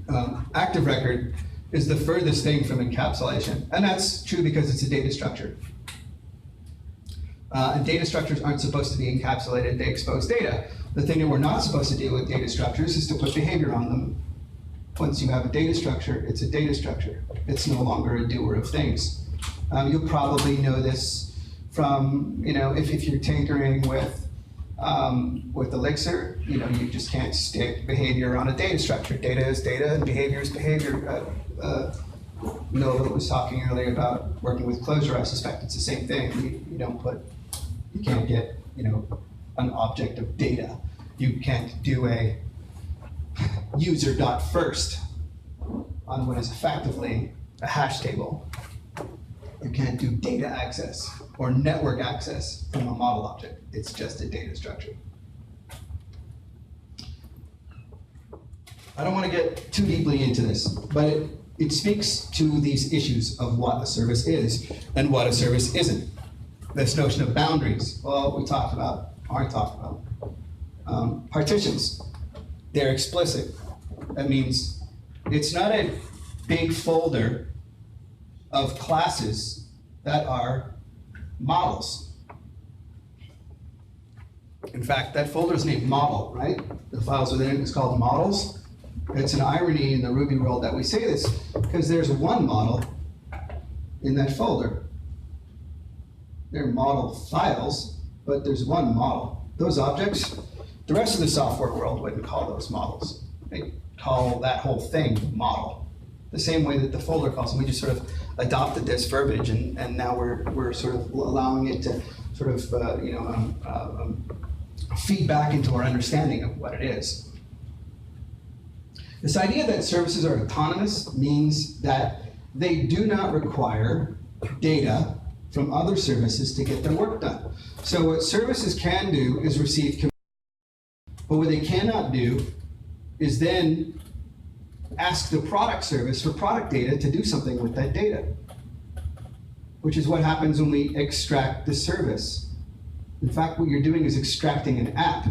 active record is the furthest thing from encapsulation. And that's true because it's a data structure. And data structures aren't supposed to be encapsulated, they expose data. The thing that we're not supposed to do with data structures is to put behavior on them. Once you have a data structure, it's a data structure. It's no longer a doer of things. You'll probably know this from, if you're tinkering with Elixir, you just can't stick behavior on a data structure. Data is data and behavior is behavior. Nova was talking earlier about working with Clojure. I suspect it's the same thing. You can't get, an object of data. You can't do a user.first on what is effectively a hash table. You can't do data access or network access from a model object. It's just a data structure. I don't want to get too deeply into this, but it speaks to these issues of what a service is and what a service isn't. This notion of boundaries, well, aren't talked about. Partitions, they're explicit. That means it's not a big folder of classes that are models. In fact, that folder is named model, right? The files within it is called models. It's an irony in the Ruby world that we say this because there's one model in that folder. They're model files, but there's one model. Those objects, the rest of the software world wouldn't call those models. They call that whole thing model. The same way that the folder calls them. We just sort of adopted this verbiage, and now we're sort of allowing it to sort of feed back into our understanding of what it is. This idea that services are autonomous means that they do not require data from other services to get their work done. So what services can do is receive commands, but what they cannot do is then ask the product service for product data to do something with that data, which is what happens when we extract the service. In fact, what you're doing is extracting an app,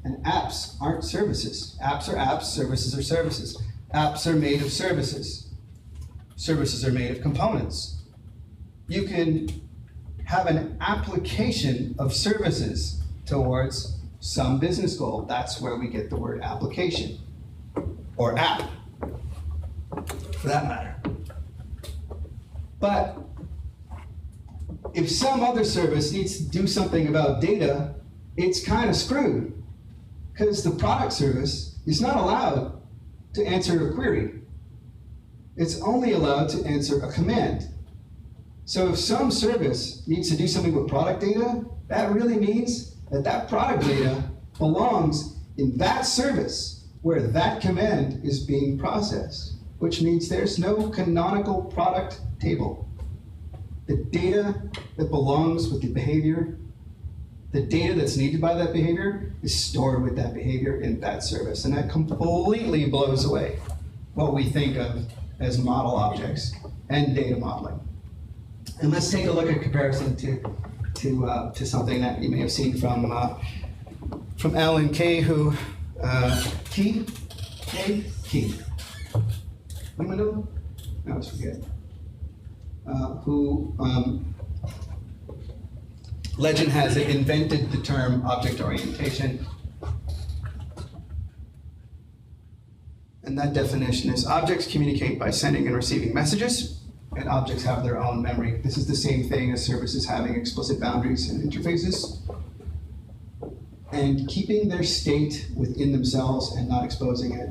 and apps aren't services. Apps are apps, services are services. Apps are made of services. Services are made of components. You can have an application of services towards some business goal. That's where we get the word application. or app, for that matter. But if some other service needs to do something about data, it's kind of screwed, because the product service is not allowed to answer a query. It's only allowed to answer a command. So if some service needs to do something with product data, that really means that that product data belongs in that service where that command is being processed, which means there's no canonical product table. The data that belongs with the behavior, the data that's needed by that behavior, is stored with that behavior in that service. And that completely blows away what we think of as model objects and data modeling. And let's take a look at comparison to something that you may have seen from Alan Kay, who Key. Anyone? I always forget. Who legend has it, invented the term object orientation. And that definition is objects communicate by sending and receiving messages, and objects have their own memory. This is the same thing as services having explicit boundaries and interfaces, and keeping their state within themselves and not exposing it.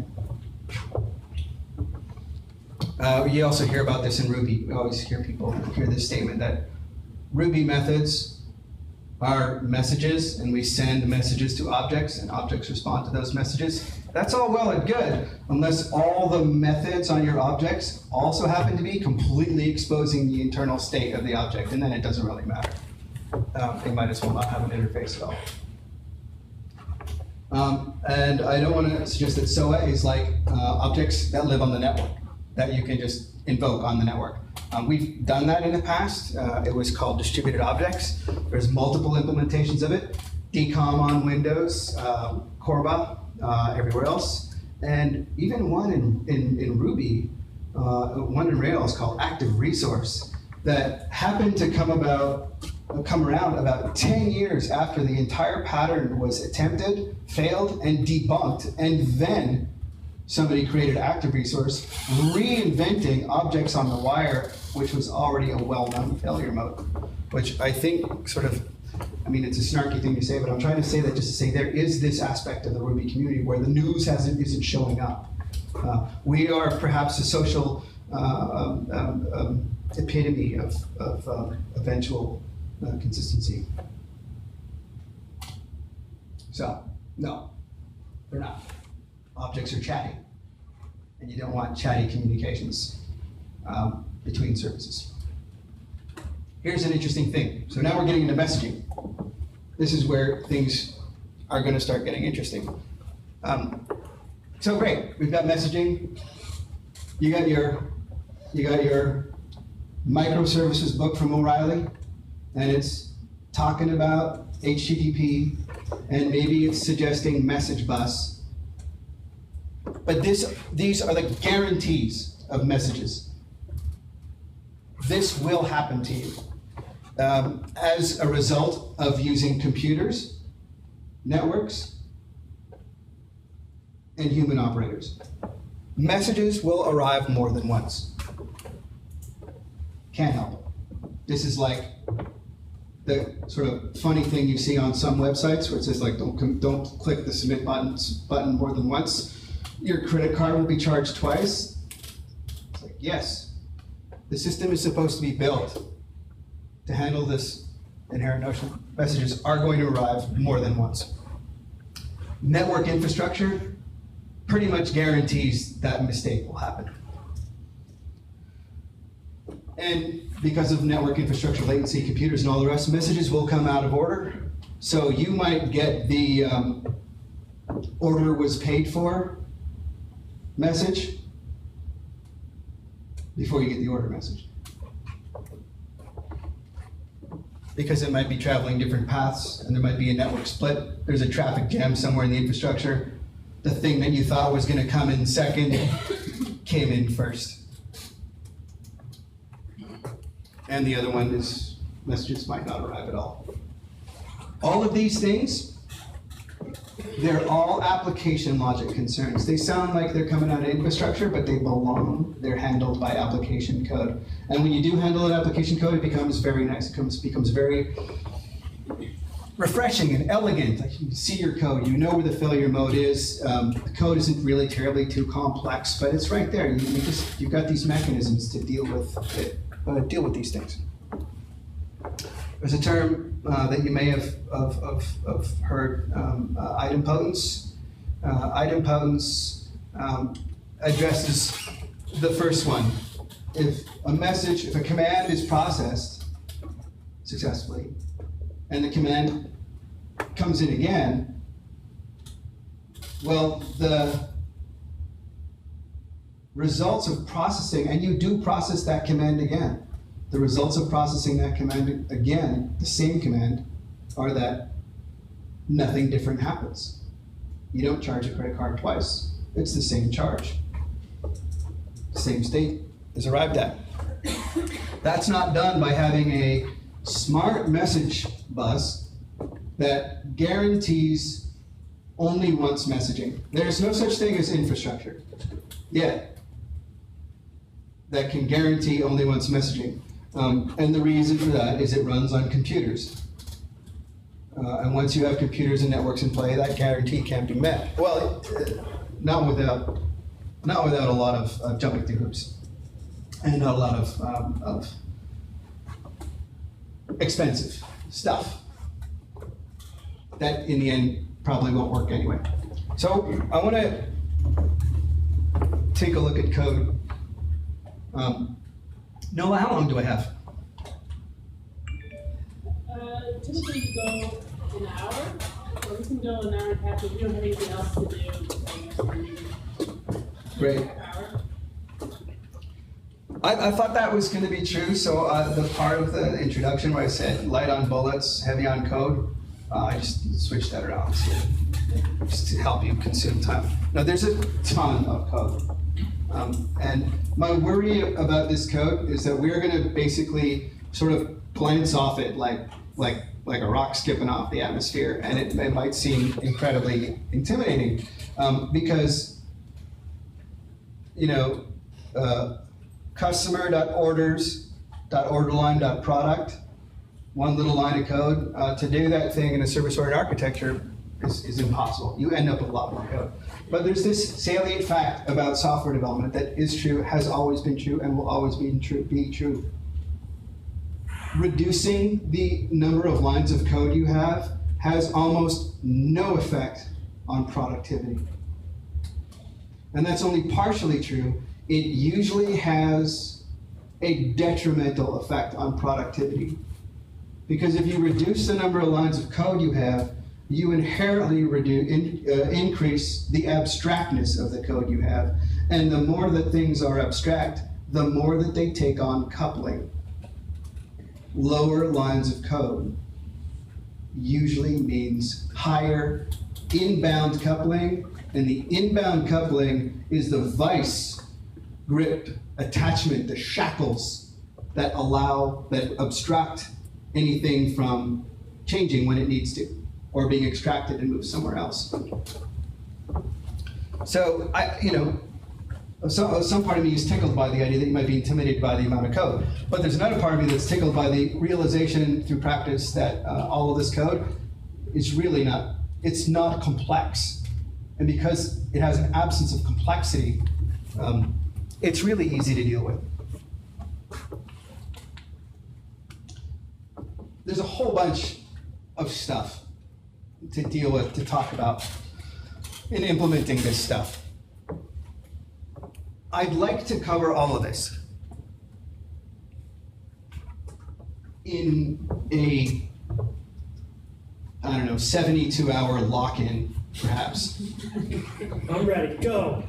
You also hear about this in Ruby. We always hear people hear this statement that Ruby methods are messages, and we send messages to objects, and objects respond to those messages. That's all well and good, unless all the methods on your objects also happen to be completely exposing the internal state of the object, and then it doesn't really matter. They might as well not have an interface at all. And I don't want to suggest that SOA is like objects that live on the network, that you can just invoke on the network. We've done that in the past. It was called distributed objects. There's multiple implementations of it. DCOM on Windows, Corba everywhere else, and even one in Ruby, one in Rails called Active Resource that happened to come around about 10 years after the entire pattern was attempted, failed, and debunked, and then somebody created Active Resource, reinventing objects on the wire, which was already a well-known failure mode, which I think sort of, I mean, it's a snarky thing to say, but I'm trying to say that just to say there is this aspect of the Ruby community where the news isn't showing up. We are perhaps a social epitome of eventual consistency. So, no, they're not. Objects are chatty, and you don't want chatty communications between services. Here's an interesting thing. So now we're getting into messaging. This is where things are going to start getting interesting. So great, we've got messaging. You got your Microservices book from O'Reilly, and it's talking about HTTP, and maybe it's suggesting message bus. But these are the guarantees of messages. This will happen to you as a result of using computers, networks, and human operators. Messages will arrive more than once. Can't help it. This is like the sort of funny thing you see on some websites where it says like, don't click the submit button more than once. Your credit card will be charged twice. It's like, yes, the system is supposed to be built to handle this inherent notion. Messages are going to arrive more than once. Network infrastructure pretty much guarantees that mistake will happen. And because of network infrastructure, latency, computers, and all the rest, messages will come out of order. So you might get the order was paid for message before you get the order message. Because it might be traveling different paths, and there might be a network split. There's a traffic jam somewhere in the infrastructure. The thing that you thought was going to come in second came in first. And the other one is messages might not arrive at all. All of these things they're all application logic concerns. They sound like they're coming out of infrastructure, but they belong. They're handled by application code. And when you do handle an application code, it becomes very nice. It becomes very refreshing and elegant. Like you see your code, you know where the failure mode is. The code isn't really terribly too complex, but it's right there. You've got these mechanisms to deal with these things. There's a term that you may have heard, idempotence. Idempotence addresses the first one. If a command is processed successfully, and the command comes in again, well, the results of processing, and you do process that command again, the results of processing that command again, the same command, are that nothing different happens. You don't charge a credit card twice. It's the same charge. Same state is arrived at. That's not done by having a smart message bus that guarantees only once messaging. There's no such thing as infrastructure yet that can guarantee only once messaging. And the reason for that is it runs on computers. And once you have computers and networks in play, that guarantee can't be met. Well, not without a lot of jumping through hoops, and not a lot of expensive stuff that in the end probably won't work anyway. So I want to take a look at code. Noah, how long do I have? Typically you go an hour, or we can go an hour and a half if you don't have anything else to do. Great. I thought that was going to be true, so the part of the introduction where I said light on bullets, heavy on code, I just switched that around just to help you consume time. Now there's a ton of code. And my worry about this code is that we're going to basically sort of glance off it like a rock skipping off the atmosphere, and it might seem incredibly intimidating because, customer.orders.orderline.product, one little line of code. To do that thing in a service-oriented architecture is impossible. You end up with a lot more code. But there's this salient fact about software development that is true, has always been true, and will always be true. Reducing the number of lines of code you have has almost no effect on productivity. And that's only partially true. It usually has a detrimental effect on productivity. Because if you reduce the number of lines of code you have, you inherently increase the abstractness of the code you have. And the more that things are abstract, the more that they take on coupling. Lower lines of code usually means higher inbound coupling, and the inbound coupling is the vice, grip, attachment, the shackles that obstruct anything from changing when it needs to, or being extracted and moved somewhere else. So some part of me is tickled by the idea that you might be intimidated by the amount of code, but there's another part of me that's tickled by the realization through practice that all of this code is really it's not complex. And because it has an absence of complexity, it's really easy to deal with. There's a whole bunch of stuff to deal with, to talk about in implementing this stuff. I'd like to cover all of this in a, 72-hour lock-in, perhaps. I'm ready, go.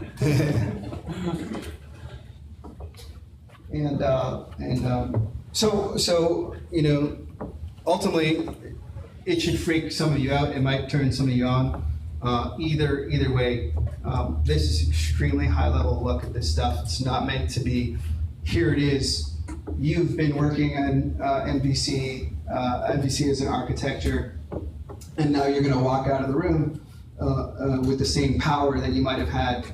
So ultimately, it should freak some of you out. It might turn some of you on. Either way, this is extremely high-level look at this stuff. It's not meant to be, here it is. You've been working on MVC as an architecture, and now you're going to walk out of the room with the same power that you might have had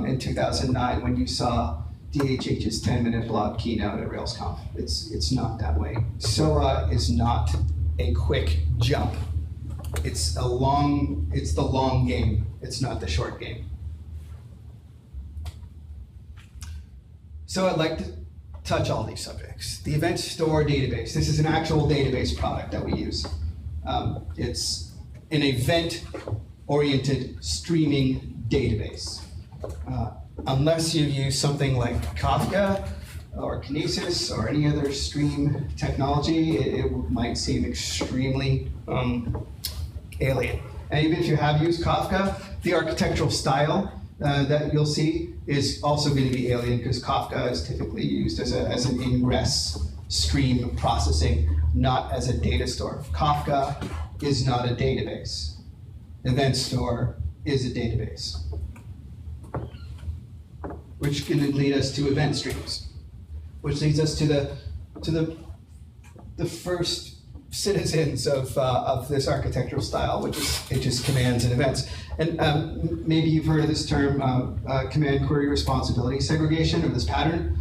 in 2009 when you saw DHH's 10-minute blog keynote at RailsConf. It's not that way. SOA is not a quick jump. It's the long game. It's not the short game. So I'd like to touch all these subjects. The event store database. This is an actual database product that we use. It's an event-oriented streaming database. Unless you use something like Kafka or Kinesis or any other stream technology, it might seem extremely alien. And even if you have used Kafka, the architectural style that you'll see is also going to be alien because Kafka is typically used as an ingress stream processing, not as a data store. Kafka is not a database. Event store is a database, which can lead us to event streams, which leads us to the first citizens of this architectural style, which is just commands and events. And maybe you've heard of this term, command query responsibility segregation, or this pattern.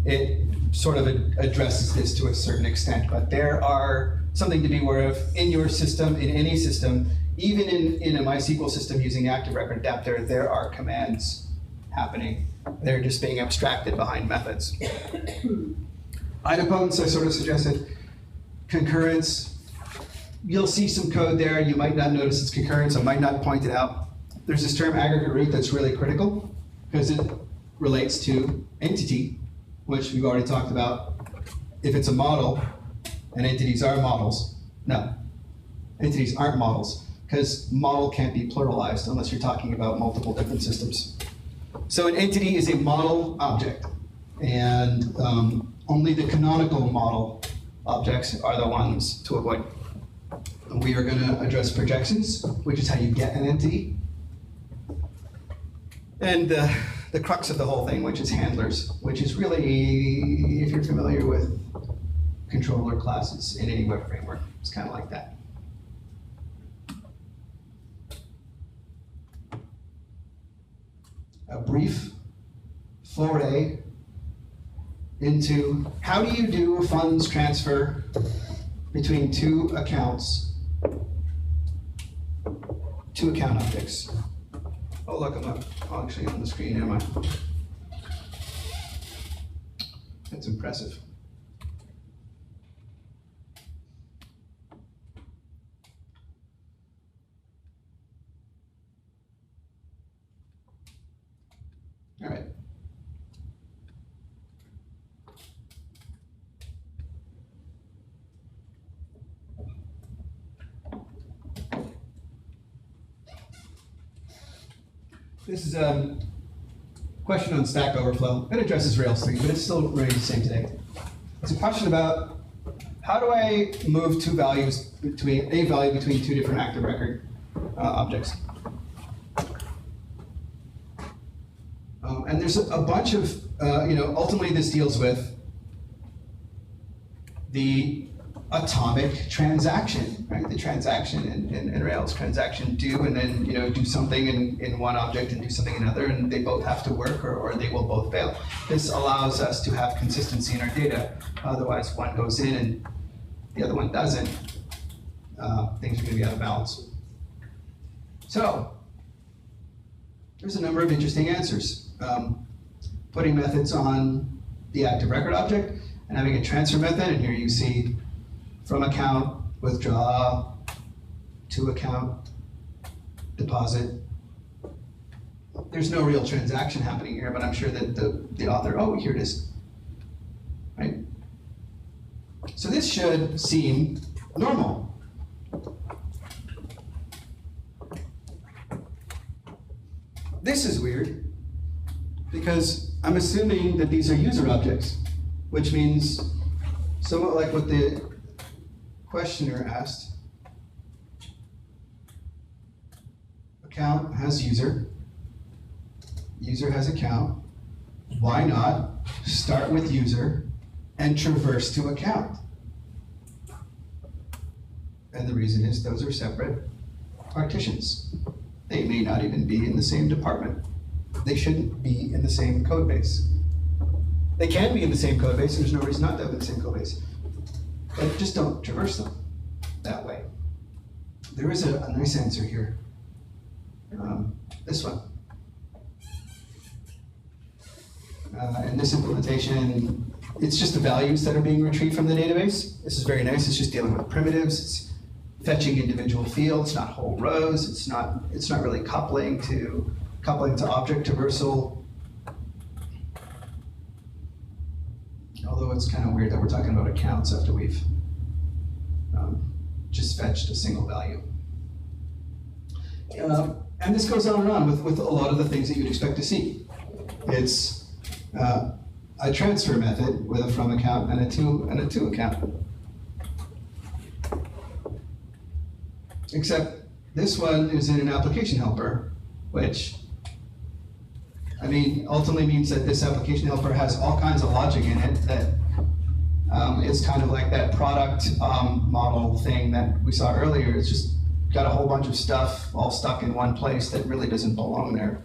It sort of addresses this to a certain extent, but there are something to be aware of in your system, in any system, even in a MySQL system using active record adapter, there are commands happening. They're just being abstracted behind methods. Idempotency, I sort of suggested. Concurrence, you'll see some code there. You might not notice it's concurrence. I might not point it out. There's this term aggregate root that's really critical because it relates to entity, which we've already talked about. If it's a model and entities are models, no, entities aren't models because model can't be pluralized unless you're talking about multiple different systems. So an entity is a model object, and only the canonical model objects are the ones to avoid. We are going to address projections, which is how you get an entity. And the crux of the whole thing, which is handlers, which is really, if you're familiar with controller classes in any web framework, it's kind of like that. A brief foray into how do you do a funds transfer between two accounts, two account objects. Oh, look, I'm not actually on the screen, am I? That's impressive. All right. This is a question on Stack Overflow. It addresses Rails 3, but it's still remains the same today. It's a question about how do I move two values between a value between two different active record objects. And there's a bunch of, ultimately this deals with the atomic transaction, right? The transaction in Rails, transaction do, and then do something in one object and do something in another, and they both have to work or they will both fail. This allows us to have consistency in our data. Otherwise, one goes in and the other one doesn't. Things are going to be out of balance. So there's a number of interesting answers. Putting methods on the active record object and having a transfer method, and here you see from account, withdraw, to account, deposit. There's no real transaction happening here, but I'm sure that the author, oh, here it is, right? So this should seem normal. This is weird, because I'm assuming that these are user objects, which means somewhat like what the questioner asked. Account has user, user has account. Why not start with user and traverse to account? And the reason is those are separate partitions. They may not even be in the same department. They shouldn't be in the same code base. They can be in the same code base, and there's no reason not to have in the same code base. But just don't traverse them that way. There is a nice answer here. This one. In this implementation, it's just the values that are being retrieved from the database. This is very nice. It's just dealing with primitives. It's fetching individual fields, not whole rows. It's not really coupling to object traversal. Although it's kind of weird that we're talking about accounts after we've just fetched a single value. And this goes on and on with a lot of the things that you'd expect to see. It's a transfer method with a from account and a to account. Except this one is in an application helper, which ultimately means that this application helper has all kinds of logic in it that is kind of like that product model thing that we saw earlier. It's just got a whole bunch of stuff all stuck in one place that really doesn't belong there.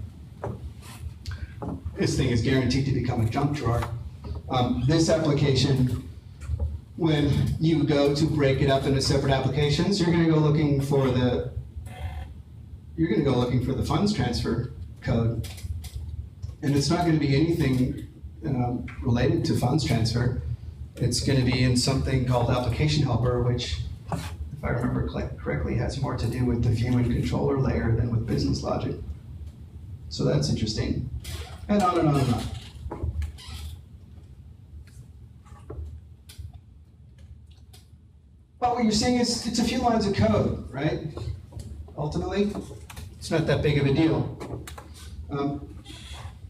This thing is guaranteed to become a junk drawer. This application, when you go to break it up into separate applications, you're going to go looking for the funds transfer code. And it's not going to be anything related to funds transfer. It's going to be in something called application helper, which, if I remember correctly, has more to do with the view and controller layer than with business logic. So that's interesting. And on and on and on. But what you're seeing is it's a few lines of code, right? Ultimately, it's not that big of a deal.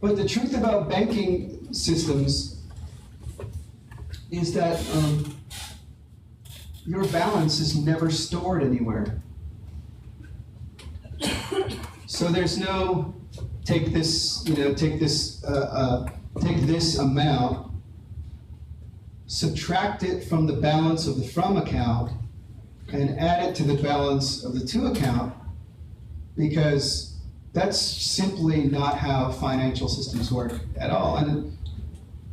But the truth about banking systems is that your balance is never stored anywhere. So there's no take this amount, subtract it from the balance of the from account, and add it to the balance of the to account, because that's simply not how financial systems work at all. And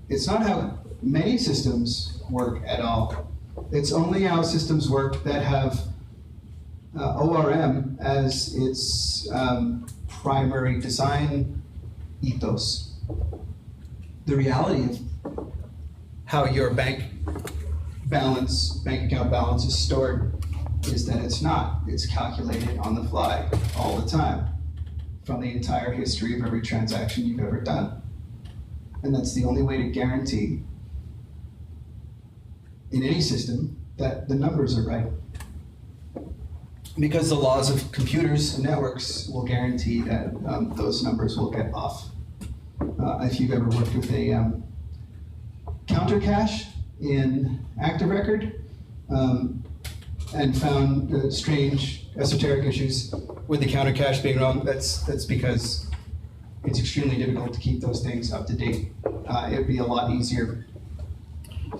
it's not how many systems work at all. It's only how systems work that have ORM as its primary design ethos. The reality of how your bank account balance is stored is that it's not. It's calculated on the fly all the time from the entire history of every transaction you've ever done. And that's the only way to guarantee in any system that the numbers are right. Because the laws of computers and networks will guarantee that those numbers will get off. If you've ever worked with a counter cache in Active Record and found strange esoteric issues with the counter cache being wrong, that's because it's extremely difficult to keep those things up to date. It would be a lot easier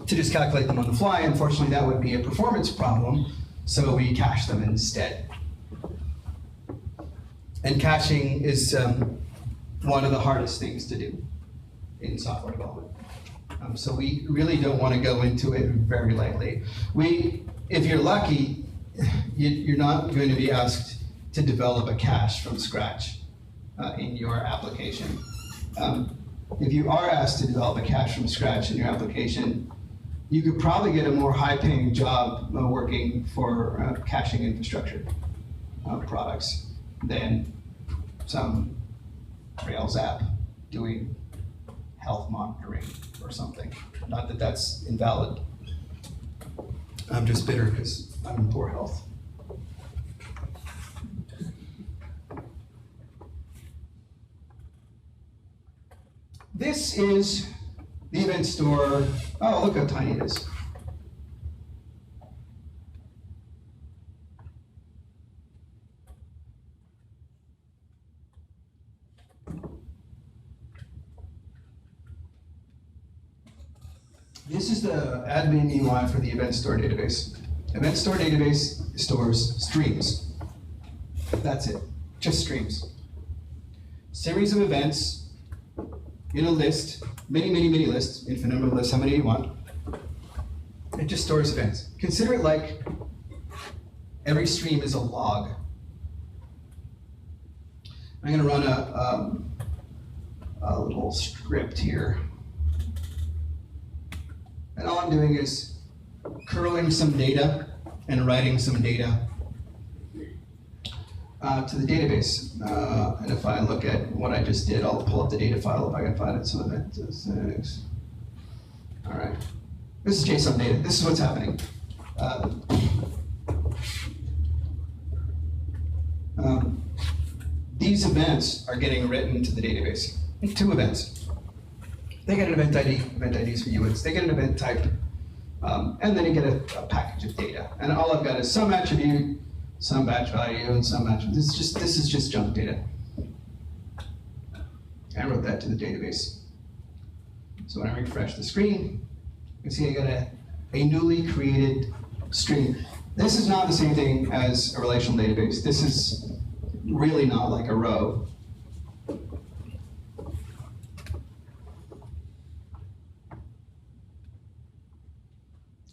to just calculate them on the fly. Unfortunately, that would be a performance problem, so we cache them instead. And caching is one of the hardest things to do in software development. So we really don't want to go into it very lightly. If you're lucky, you're not going to be asked to develop a cache from scratch in your application. If you are asked to develop a cache from scratch in your application, you could probably get a more high-paying job working for caching infrastructure products than some Rails app doing health monitoring or something. Not that that's invalid. I'm just bitter because I'm in poor health. This is the event store. Oh, look how tiny it is. This is the admin UI for the event store database. Event store database stores streams. That's it, just streams. Series of events in a list, many lists, infinite number of lists, how many you want. It just stores events. Consider it like every stream is a log. I'm going to run a little script here. And all I'm doing is curling some data and writing some data to the database. And if I look at what I just did, I'll pull up the data file if I can find it. So that's all right. This is JSON data. This is what's happening. These events are getting written to the database. 2 events. They get an event ID. Event IDs for UIDs. They get an event type. And then you get a package of data. And all I've got is some attribute, some batch value, and some attribute. This is just junk data. I wrote that to the database. So when I refresh the screen, you can see I got a newly created stream. This is not the same thing as a relational database. This is really not like a row.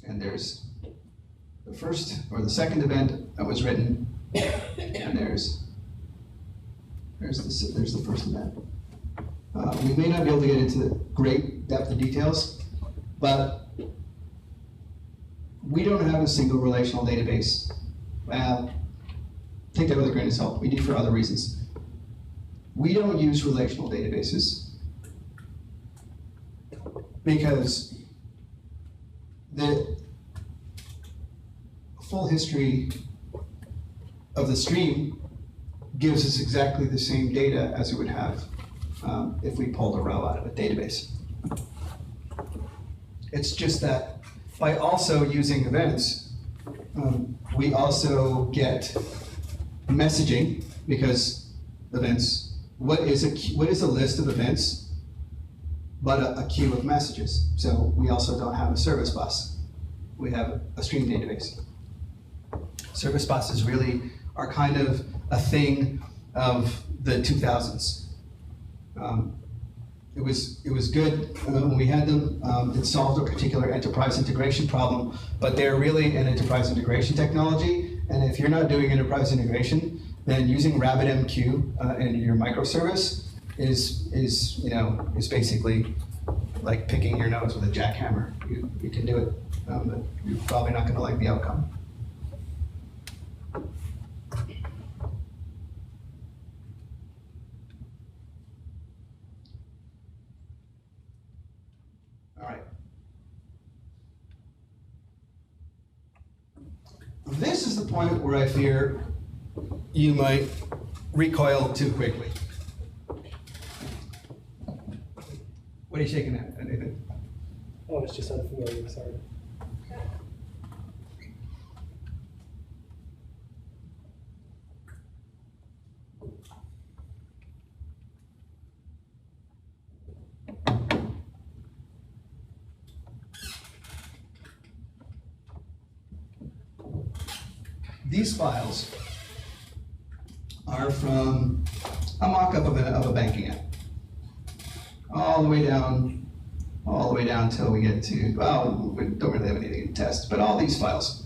And there's the first or the second event that was written, and there's the first event. We may not be able to get into the great depth of details, but we don't have a single relational database. Take that with a grain of salt. We do for other reasons. We don't use relational databases because the full history of the stream gives us exactly the same data as it would have if we pulled a row out of a database. It's just that by also using events, we also get messaging, because events, what is a list of events but a queue of messages? So we also don't have a service bus. We have a stream database. Service buses really are kind of a thing of the 2000s. It was good when we had them. It solved a particular enterprise integration problem, but they're really an enterprise integration technology. And if you're not doing enterprise integration, then using RabbitMQ in your microservice is basically like picking your nose with a jackhammer. You can do it, but you're probably not going to like the outcome. All right. This is the point where I fear you might recoil too quickly. What are you shaking at, Nathan? Oh, it's just unfamiliar, sorry. These files are from a mock-up of a banking app. All the way down until we get to, well, we don't really have anything to test, but all these files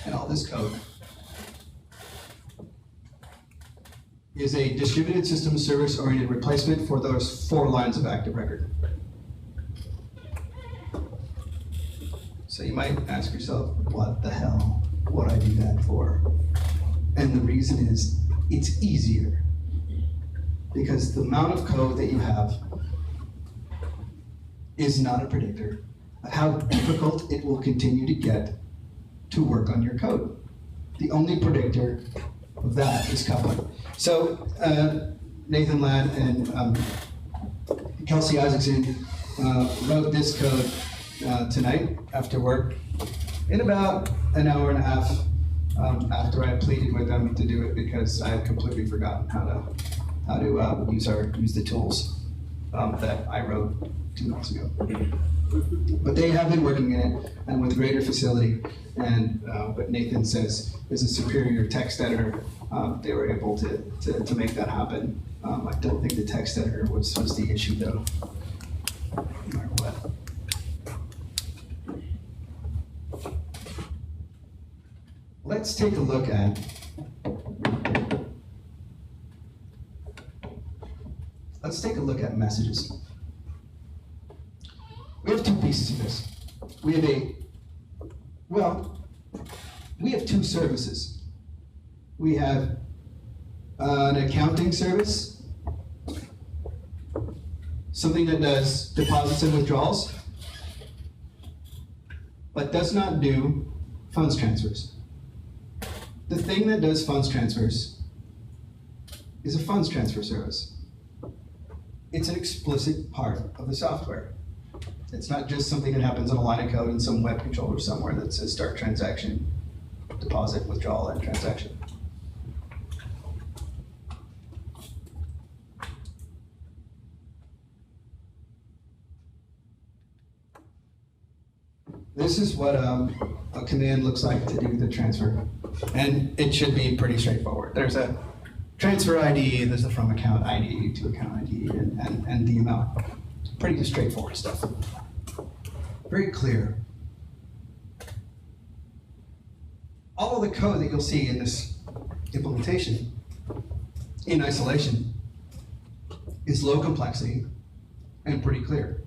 and all this code is a distributed system service-oriented replacement for those 4 lines of active record. So you might ask yourself, what the hell would I do that for? And the reason is, it's easier. Because the amount of code that you have is not a predictor of how difficult it will continue to get to work on your code. The only predictor of that is coupling. So Nathan Ladd and Kelsey Isaacson wrote this code tonight after work in about an hour and a half after I pleaded with them to do it because I had completely forgotten how to use the tools that I wrote 2 months ago. But they have been working in it, and with greater facility. And what Nathan says is a superior text editor. They were able to make that happen. I don't think the text editor was the issue, though, no matter what. Let's take a look at messages. We have two pieces of this. We have two services. We have an accounting service, something that does deposits and withdrawals, but does not do funds transfers. The thing that does funds transfers is a funds transfer service. It's an explicit part of the software. It's not just something that happens on a line of code in some web controller somewhere that says start transaction, deposit, withdrawal, and transaction. This is what a command looks like to do the transfer. And it should be pretty straightforward. There's a transfer ID, there's a from account ID to account ID, and the amount. Pretty straightforward stuff. Very clear. All of the code that you'll see in this implementation, in isolation, is low complexity and pretty clear.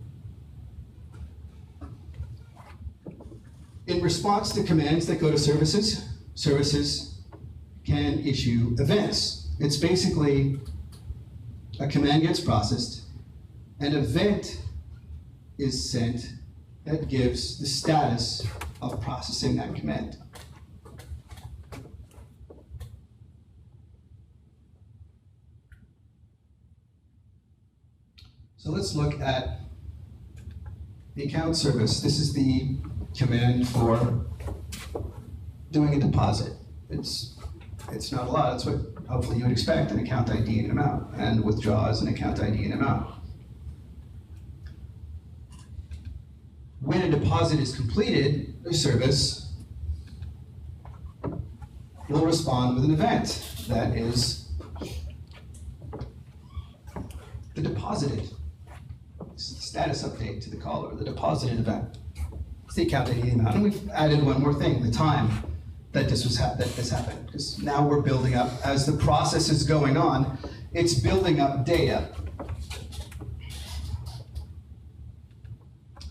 In response to commands that go to services, services can issue events. It's basically a command gets processed, an event is sent that gives the status of processing that command. So let's look at the account service. This is the command for doing a deposit. It's not a lot. It's what hopefully you would expect, an account ID and amount, and withdraw is an account ID and amount. When a deposit is completed, the service will respond with an event that is the deposited. It's the status update to the caller, the deposited event. It's the account ID and amount. And we've added one more thing, the time that this happened. Because now we're building up, as the process is going on, it's building up data.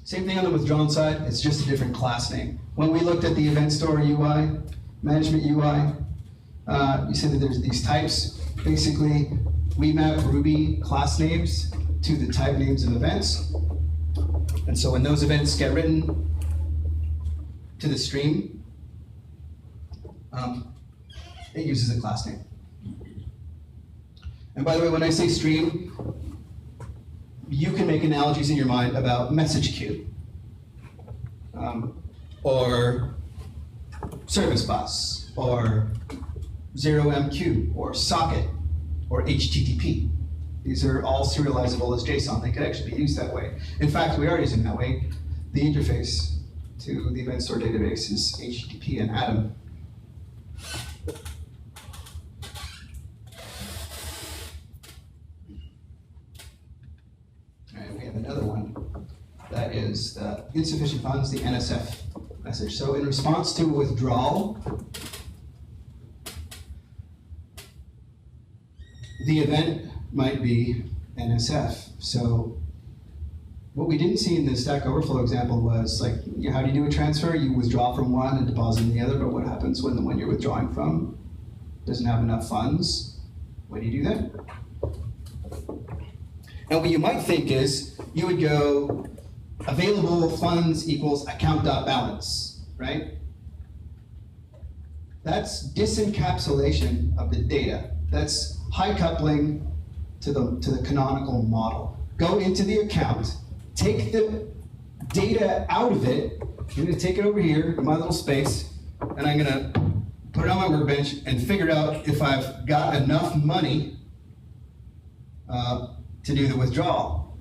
Same thing on the withdrawn side, it's just a different class name. When we looked at the event store UI, management UI, you see that there's these types. Basically, we map Ruby class names to the type names of events. And so when those events get written to the stream, it uses a class name. And by the way, when I say stream, you can make analogies in your mind about message queue, or service bus, or 0MQ, or socket, or HTTP. These are all serializable as JSON. They could actually be used that way. In fact, we are using that way. The interface to the event store database is HTTP and Atom. And we have another one that is the insufficient funds, the NSF message. So in response to a withdrawal, the event might be NSF. So what we didn't see in the Stack Overflow example was, like, how do you do a transfer? You withdraw from one and deposit in the other, but what happens when the one you're withdrawing from doesn't have enough funds? When do you do that? And what you might think is, you would go available funds equals account.balance, right? That's disencapsulation of the data. That's high coupling to the canonical model. Go into the account, take the data out of it. I'm going to take it over here in my little space, and I'm going to put it on my workbench and figure out if I've got enough money to do the withdrawal.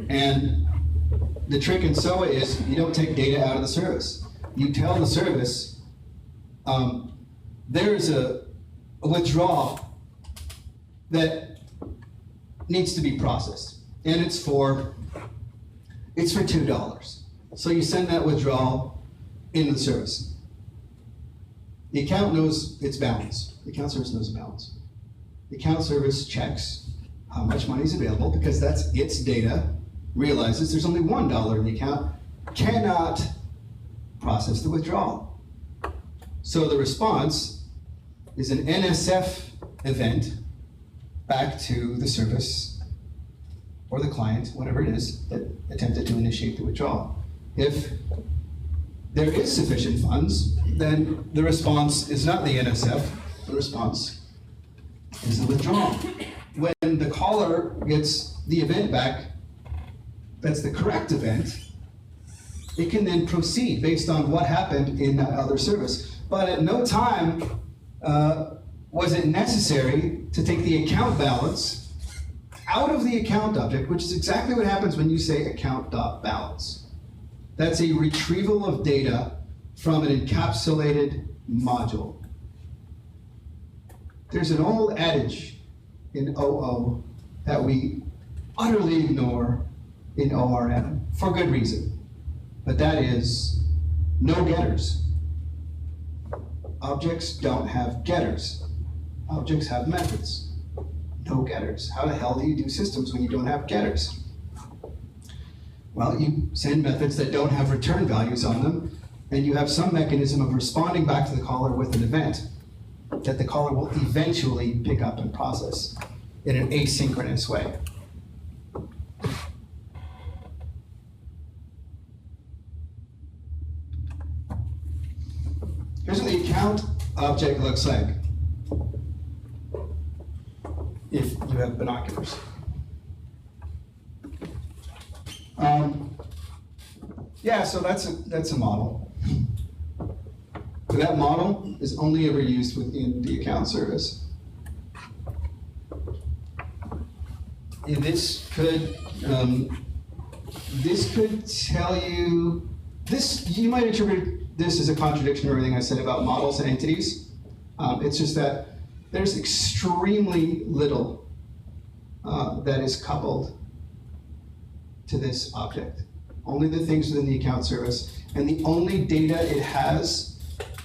And the trick in SOA is you don't take data out of the service. You tell the service, there's a withdrawal that needs to be processed, and it's for $2. So you send that withdrawal into the service. The account knows its balance. The account service knows the balance. The account service checks how much money is available because that's its data, realizes there's only $1 in the account, cannot process the withdrawal. So the response is an NSF event back to the service or the client, whatever it is, that attempted to initiate the withdrawal. If there is sufficient funds, then the response is not the NSF, the response is the withdrawal. When the caller gets the event back, that's the correct event, it can then proceed based on what happened in that other service. But at no time was it necessary to take the account balance out of the account object, which is exactly what happens when you say account.balance. That's a retrieval of data from an encapsulated module. There's an old adage in OO that we utterly ignore in ORM for good reason, but that is no getters. Objects don't have getters. Objects have methods. No getters. How the hell do you do systems when you don't have getters? Well, you send methods that don't have return values on them, and you have some mechanism of responding back to the caller with an event that the caller will eventually pick up and process in an asynchronous way. Here's what the account object looks like if you have binoculars. Yeah, so that's a model. But that model is only ever used within the account service. And this could tell you, you might interpret this as a contradiction to everything I said about models and entities. It's just that there's extremely little that is coupled to this object. Only the things within the account service, and the only data it has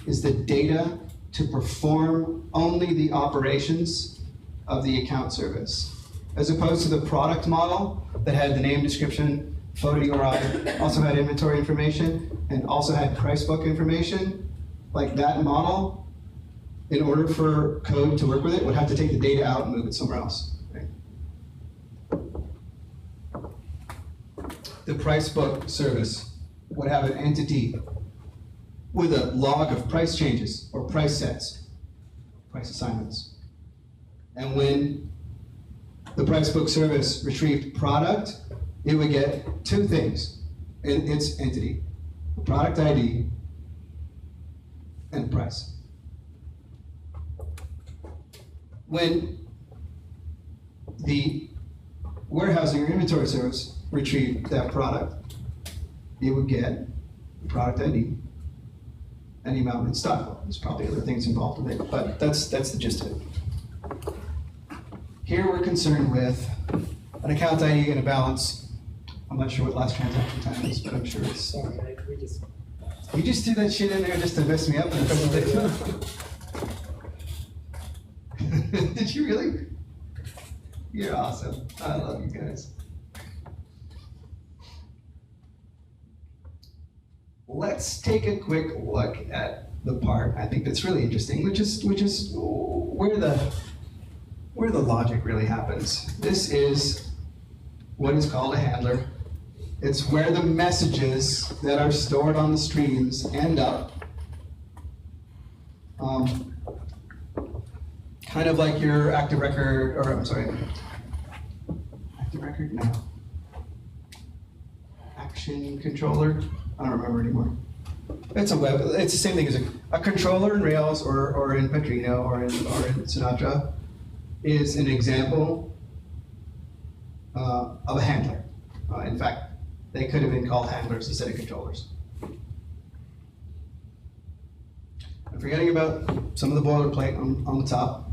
is the data to perform only the operations of the account service. As opposed to the product model that had the name, description, photo URI, also had inventory information, and also had price book information. Like that model, in order for code to work with it, would have to take the data out and move it somewhere else. Right? The price book service would have an entity with a log of price changes or price sets, price assignments. And when the price book service retrieved product, it would get two things in its entity: a product ID and price. When the warehousing or inventory service retrieved that product, it would get the product ID and the amount in stock. There's probably other things involved with it, but that's the gist of it. Here we're concerned with an account ID and a balance. I'm not sure what last transaction time is, but I'm sure it's... Sorry, we just... You just threw that shit in there just to mess me up in a couple days. Did you really? You're awesome. I love you guys. Let's take a quick look at the part I think that's really interesting, which is where the logic really happens. This is what is called a handler. It's where the messages that are stored on the streams end up. Kind of like your active record, or I'm sorry, active record? No. Action controller? I don't remember anymore. It's the same thing as a controller in Rails or in Petrino or in Sinatra is an example of a handler. In fact, they could have been called handlers instead of controllers. I'm forgetting about some of the boilerplate on the top.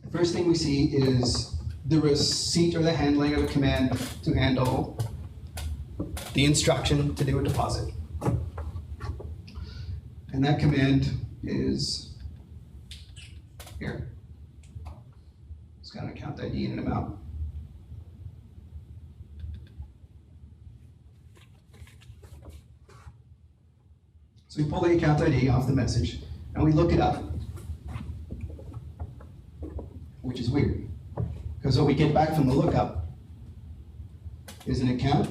The first thing we see is the receipt or the handling of a command to handle the instruction to do a deposit. And that command is here. It's got an account ID and an amount. So we pull the account ID off the message and we look it up, which is weird, because what we get back from the lookup is an account,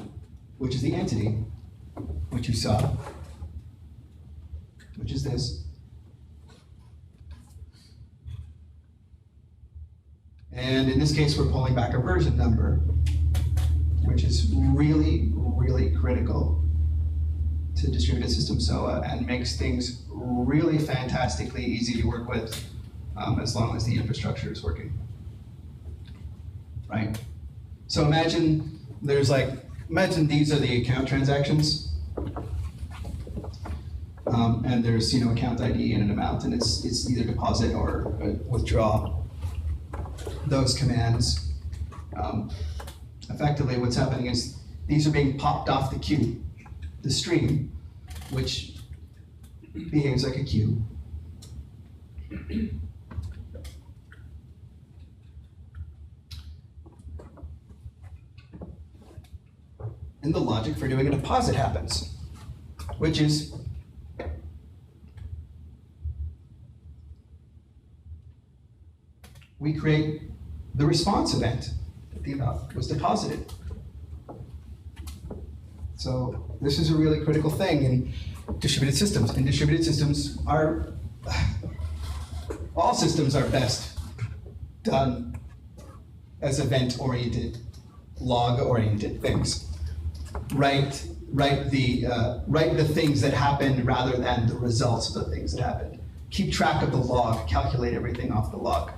which is the entity, which you saw, which is this. And in this case, we're pulling back a version number, which is really, really critical to distributed system SOA and makes things really fantastically easy to work with as long as the infrastructure is working, right? So imagine imagine these are the account transactions, and there's account ID and an amount, and it's either deposit or withdraw. Those commands, effectively what's happening is these are being popped off the queue, the stream, which behaves like a queue. And the logic for doing a deposit happens, which is we create the response event that the amount was deposited. So this is a really critical thing in distributed systems. And distributed systems are, all systems are best done as event-oriented, log-oriented things. Write the things that happened rather than the results of the things that happened. Keep track of the log, calculate everything off the log.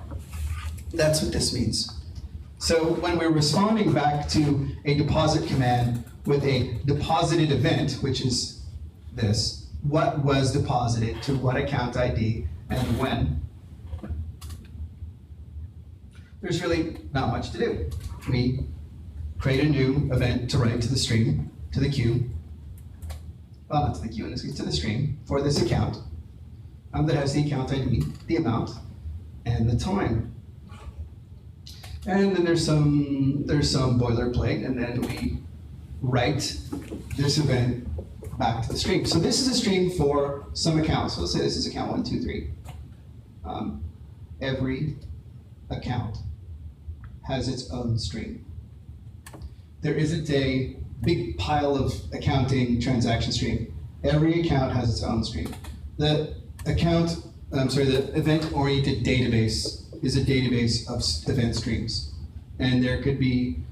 That's what this means. So when we're responding back to a deposit command with a deposited event, which is this, what was deposited to what account ID and when, there's really not much to do. We create a new event to write to the stream, to the queue, well, not to the queue in this case, to the stream for this account that has the account ID, the amount, and the time. And then there's some boilerplate, and then we write this event back to the stream. So this is a stream for some accounts. So let's say this is account 1, 2, 3. Every account has its own stream. There isn't a big pile of accounting transaction stream. Every account has its own stream. The event-oriented database is a database of event streams. And there could be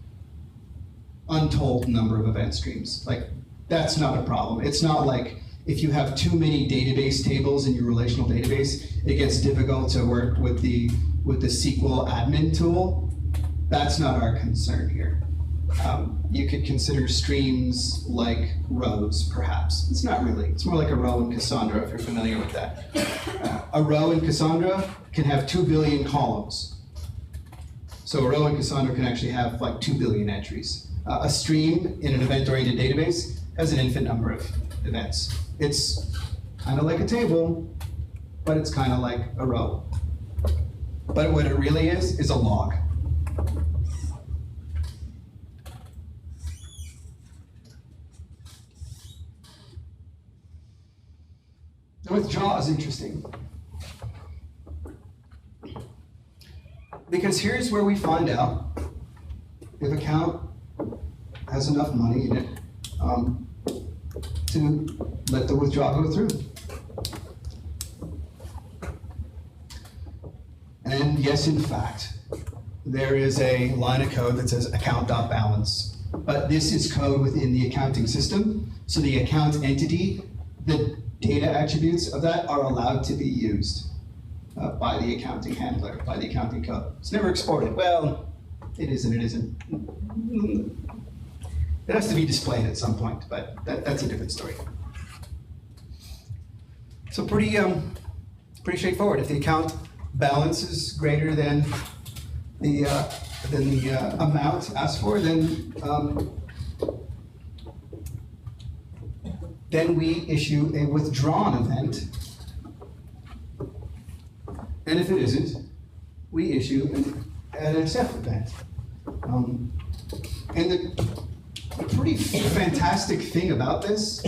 untold number of event streams. Like, that's not a problem. It's not like if you have too many database tables in your relational database, it gets difficult to work with the SQL admin tool. That's not our concern here. You could consider streams like rows, perhaps. It's not really. It's more like a row in Cassandra, if you're familiar with that. A row in Cassandra can have 2 billion columns. So a row in Cassandra can actually have like 2 billion entries. A stream in an event-oriented database has an infinite number of events. It's kind of like a table, but it's kind of like a row. But what it really is a log. Now withdraw is interesting, because here's where we find out if account has enough money in it to let the withdrawal go through. And yes, in fact, there is a line of code that says account.balance, but this is code within the accounting system, so the account entity, the data attributes of that are allowed to be used. by the accounting handler, by the accounting code. It's never exported. Well, it is and it isn't. It has to be displayed at some point, but that's a different story. So pretty straightforward. If the account balance is greater than the amount asked for, then we issue a withdrawn event. And if it isn't, we issue an SF event. And the pretty fantastic thing about this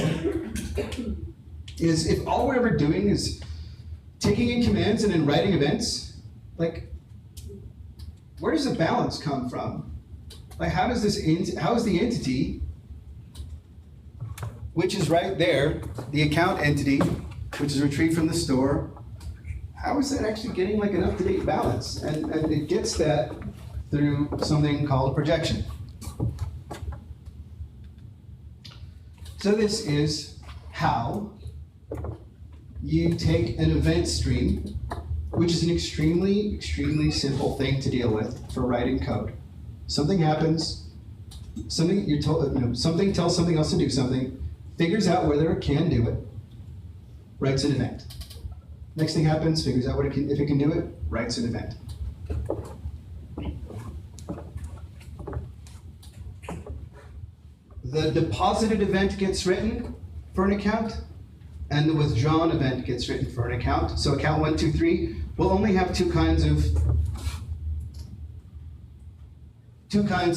is if all we're ever doing is taking in commands and then writing events, like, where does the balance come from? Like, how is the entity, which is right there, the account entity, which is retrieved from the store, how is that actually getting like an up-to-date balance? And it gets that through something called a projection. So this is how you take an event stream, which is an extremely, extremely simple thing to deal with for writing code. Something happens, something something tells something else to do something, figures out whether it can do it, writes an event. Next thing happens, figures out if it can do it, writes an event. The deposited event gets written for an account, and the withdrawn event gets written for an account. So account 1, 2, 3 will only have two kinds,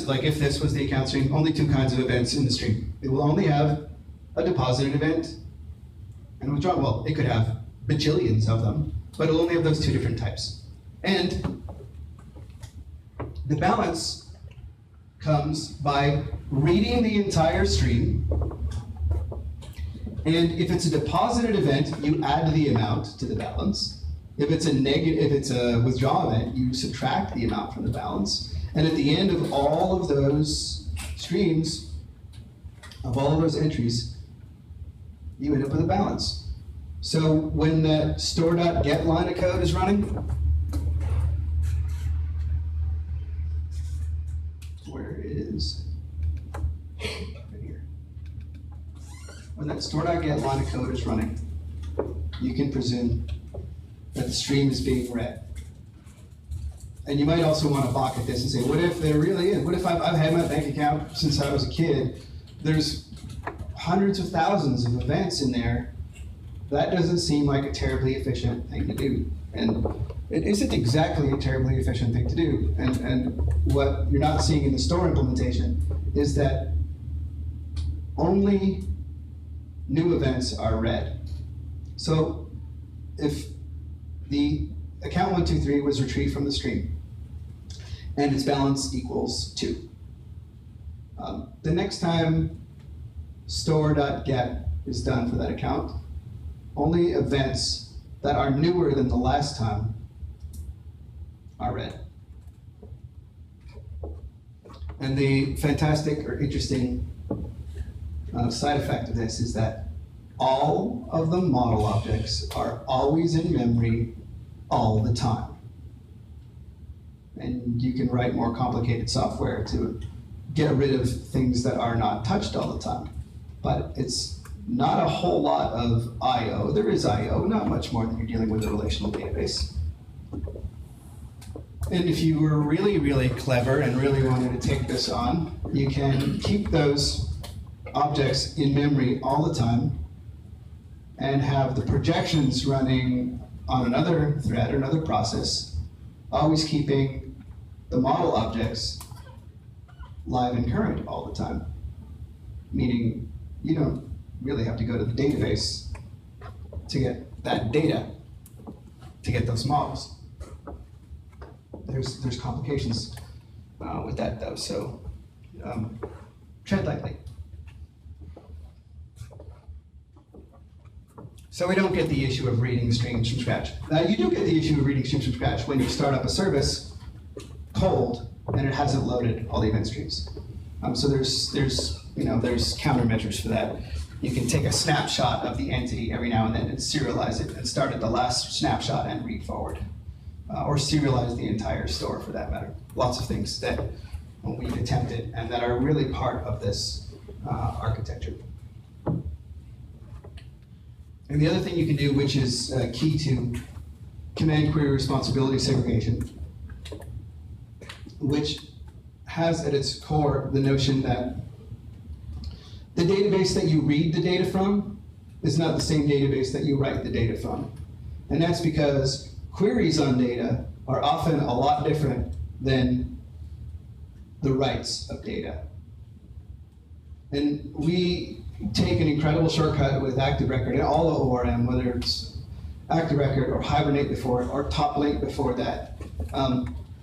like if this was the account stream, only two kinds of events in the stream. It will only have a deposited event and a withdrawn. Well, it could have bajillions of them, but it'll only have those two different types. And the balance comes by reading the entire stream, and if it's a deposited event, you add the amount to the balance. If it's a withdraw event, you subtract the amount from the balance. And at the end of all of those streams, of all of those entries, you end up with a balance. So when that store.get line of code is running, where is, right here. When that store.get line of code is running, you can presume that the stream is being read. And you might also want to balk at this and say, what if there really is? What if I've had my bank account since I was a kid? There's hundreds of thousands of events in there. That doesn't seem like a terribly efficient thing to do. And it isn't exactly a terribly efficient thing to do. And what you're not seeing in the store implementation is that only new events are read. So if the account 1, 2, 3 was retrieved from the stream, and its balance equals 2. The next time store.get is done for that account, only events that are newer than the last time are read. And the fantastic or interesting side effect of this is that all of the model objects are always in memory all the time. And you can write more complicated software to get rid of things that are not touched all the time. But it's not a whole lot of I/O. There is I/O, not much more than you're dealing with a relational database. And if you were really, really clever and really wanted to take this on, you can keep those objects in memory all the time and have the projections running on another thread or another process, always keeping the model objects live and current all the time. Meaning you don't really have to go to the database to get that data, to get those models. There's complications with that though, so tread lightly. So we don't get the issue of reading streams from scratch. You do get the issue of reading streams from scratch when you start up a service cold and it hasn't loaded all the event streams. So there's countermeasures for that. you can take a snapshot of the entity every now and then and serialize it and start at the last snapshot and read forward. Or serialize the entire store for that matter. Lots of things that we've attempted and that are really part of this architecture. And the other thing you can do, which is key to command query responsibility segregation, which has at its core the notion that the database that you read the data from is not the same database that you write the data from. And that's because queries on data are often a lot different than the writes of data. And we take an incredible shortcut with Active Record and all the ORM, whether it's Active Record or Hibernate before it or Top Link before that.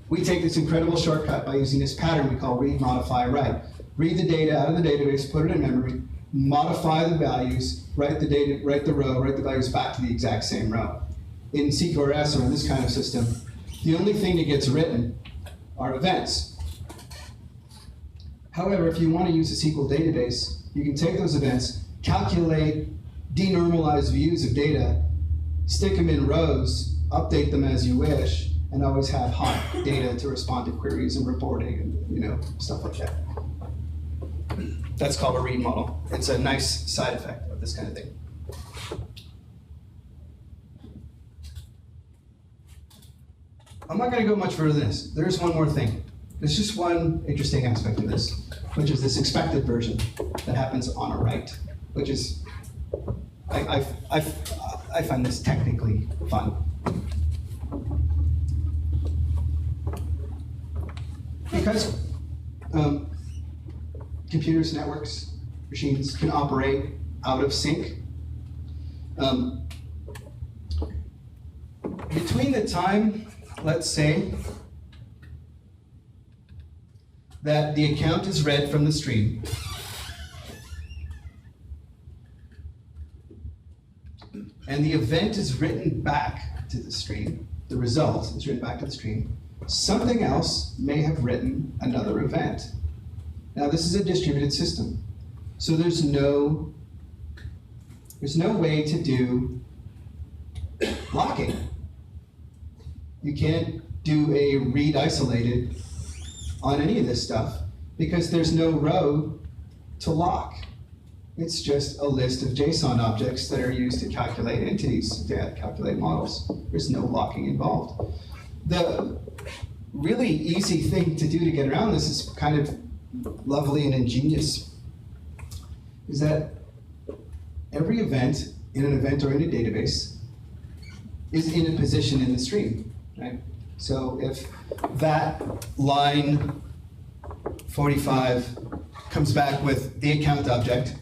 We take this incredible shortcut by using this pattern we call read, modify, write. Read the data out of the database, put it in memory, modify the values, write the data, write the row, write the values back to the exact same row. In CQRS or in this kind of system, the only thing that gets written are events. However, if you want to use a SQL database, you can take those events, calculate denormalized views of data, stick them in rows, update them as you wish, and always have hot data to respond to queries and reporting and stuff like that. That's called a read model. It's a nice side effect of this kind of thing. I'm not going to go much further than this. There's one more thing. There's just one interesting aspect of this, which is this expected version that happens on a write, which is, I find this technically fun. Because computers, networks, machines can operate out of sync. Between the time, let's say, that the account is read from the stream and the event is written back to the stream, the result is written back to the stream, something else may have written another event. Now this is a distributed system, so there's no way to do locking. You can't do a read isolated on any of this stuff because there's no row to lock. It's just a list of JSON objects that are used to calculate entities, to calculate models. There's no locking involved. The really easy thing to do to get around this is kind of lovely and ingenious, is that every event in an event or in a database is in a position in the stream, right? So if that line 45 comes back with the account object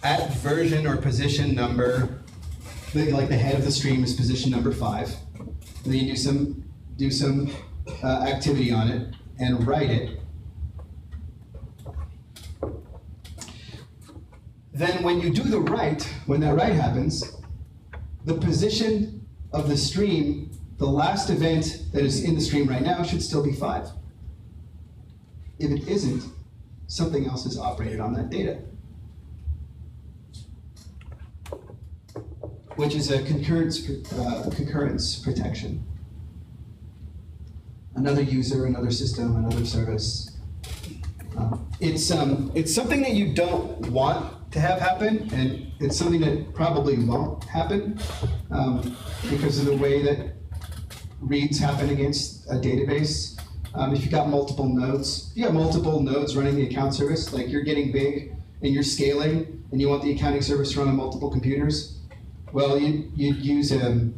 at version or position number, like the head of the stream is position number 5, and then you do some activity on it and write it. Then when you do the write, when that write happens, the position of the stream, the last event that is in the stream right now should still be 5. If it isn't, something else is operated on that data, which is a concurrence protection. Another user, another system, another service. It's something that you don't want to have happen, and it's something that probably won't happen because of the way that reads happen against a database. If you've got multiple nodes, running the account service, like you're getting big and you're scaling and you want the accounting service to run on multiple computers, well, you'd use a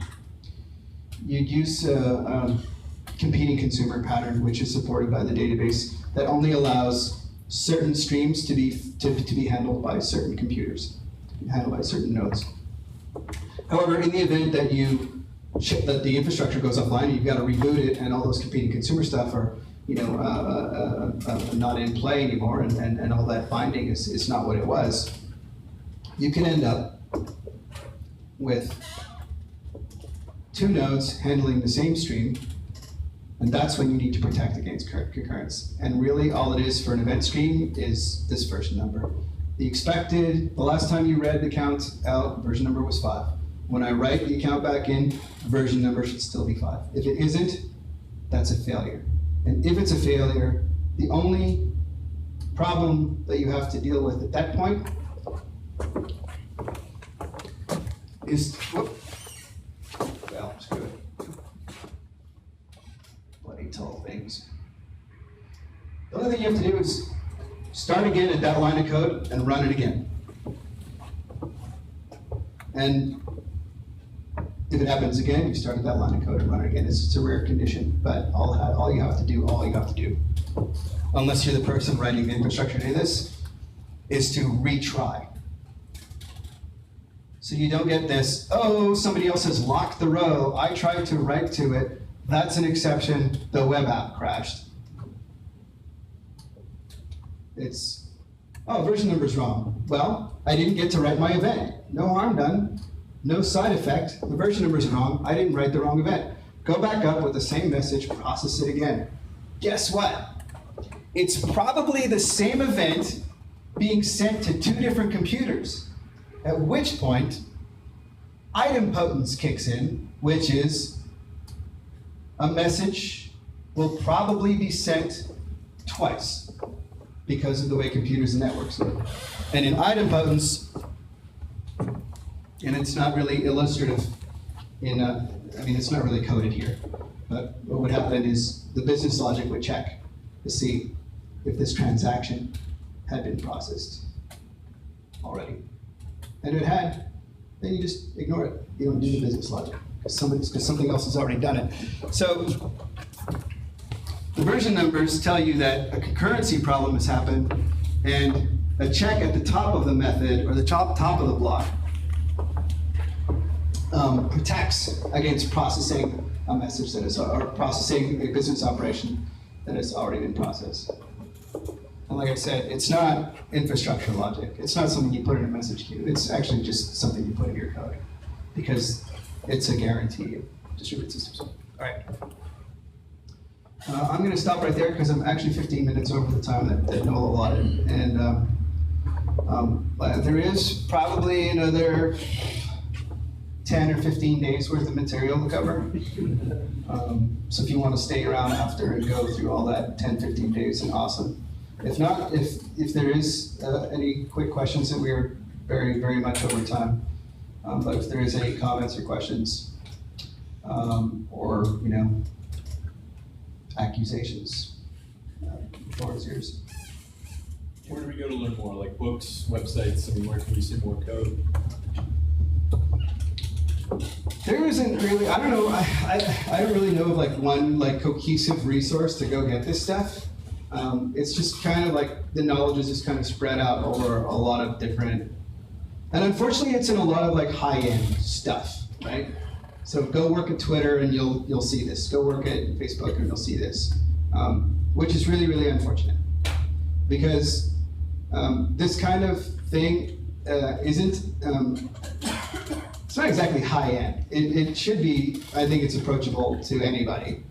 competing consumer pattern, which is supported by the database, that only allows certain streams to be handled by certain computers, handled by certain nodes. However, in the event that that the infrastructure goes offline and you've got to reboot it, and all those competing consumer stuff are not in play anymore, and all that binding is not what it was, you can end up with 2 nodes handling the same stream, and that's when you need to protect against concurrence. And really all it is for an event stream is this version number. The expected, the last time you read the count out, version number was 5. When I write the account back in, version number should still be 5. If it isn't, that's a failure. And if it's a failure, the only problem that you have to deal with at that point is, whoop, well, screw it. Bloody tall things. The only thing you have to do is start again at that line of code and run it again. And if it happens again, you start at that line of code and run it again. It's a rare condition, but all you have to do, unless you're the person writing the infrastructure to do this, is to retry. So you don't get this, oh, somebody else has locked the row, I tried to write to it, that's an exception, the web app crashed. It's, oh, version number's wrong. Well, I didn't get to write my event. No harm done. No side effect. The version number's wrong. I didn't write the wrong event. Go back up with the same message, process it again. Guess what? It's probably the same event being sent to 2 different computers. At which point, idempotence kicks in, which is a message will probably be sent twice because of the way computers and networks work. And in idempotence, and it's not really illustrative it's not really coded here, but what would happen is the business logic would check to see if this transaction had been processed already. And if it had, then you just ignore it. You don't do the business logic because something else has already done it. So the version numbers tell you that a concurrency problem has happened, and a check at the top of the method or the top of the block protects against processing a message that is, or processing a business operation that has already been processed. And like I said, it's not infrastructure logic. It's not something you put in a message queue. It's actually just something you put in your code because it's a guarantee of distributed systems. All right. I'm going to stop right there because I'm actually 15 minutes over the time that Noel allotted. And there is probably another 10 or 15 days worth of material to cover. So if you want to stay around after and go through all that 10, 15 days, then awesome. If not, if there is any quick questions, that we are very, very much over time. But if there is any comments or questions, or accusations, the floor is yours. Where do we go to learn more? Like books, websites? Where can we see more code? There isn't really, I don't know, I don't really know of like one cohesive resource to go get this stuff. It's just kind of like the knowledge is just kind of spread out over a lot of different, and unfortunately it's in a lot of like high-end stuff, right? So go work at Twitter and you'll see this. Go work at Facebook and you'll see this, which is really, really unfortunate because this kind of thing isn't, it's not exactly high-end. It should be, I think it's approachable to anybody.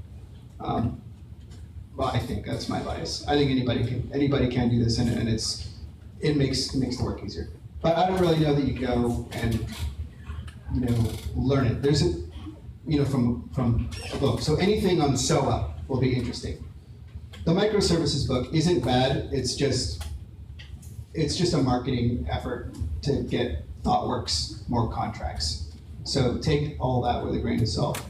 Well, I think that's my bias. I think anybody can do this, and it makes the work easier. But I don't really know that you go and learn it. There's from a book. So anything on SOA will be interesting. The Microservices book isn't bad. It's just a marketing effort to get ThoughtWorks more contracts. So take all that with a grain of salt.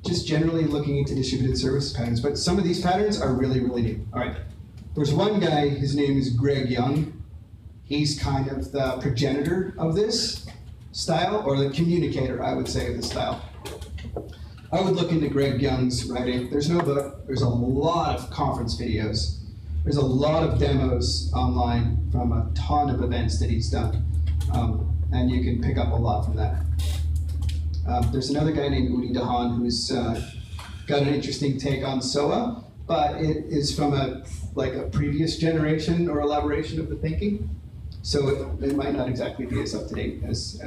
Just generally looking into distributed service patterns, but some of these patterns are really, really new. All right, there's one guy, his name is Greg Young. He's kind of the progenitor of this style, or the communicator, I would say, of this style. I would look into Greg Young's writing. There's no book, there's a lot of conference videos. There's a lot of demos online from a ton of events that he's done, and you can pick up a lot from that. There's another guy named Udi Dahan who's got an interesting take on SOA, but it is from a previous generation or elaboration of the thinking. So it might not exactly be as up to date as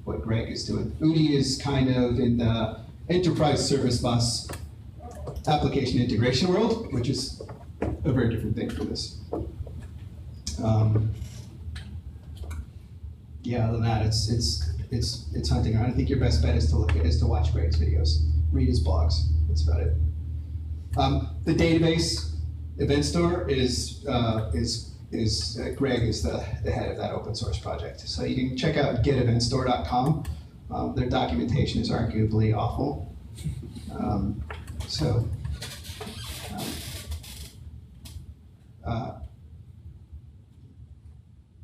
what Greg is doing. Udi is kind of in the enterprise service bus application integration world, which is a very different thing from this. Yeah, other than that, it's hunting around. I think your best bet is to watch Greg's videos, read his blogs. That's about it. The database event store is Greg is the head of that open source project. So you can check out geteventstore.com. Their documentation is arguably awful.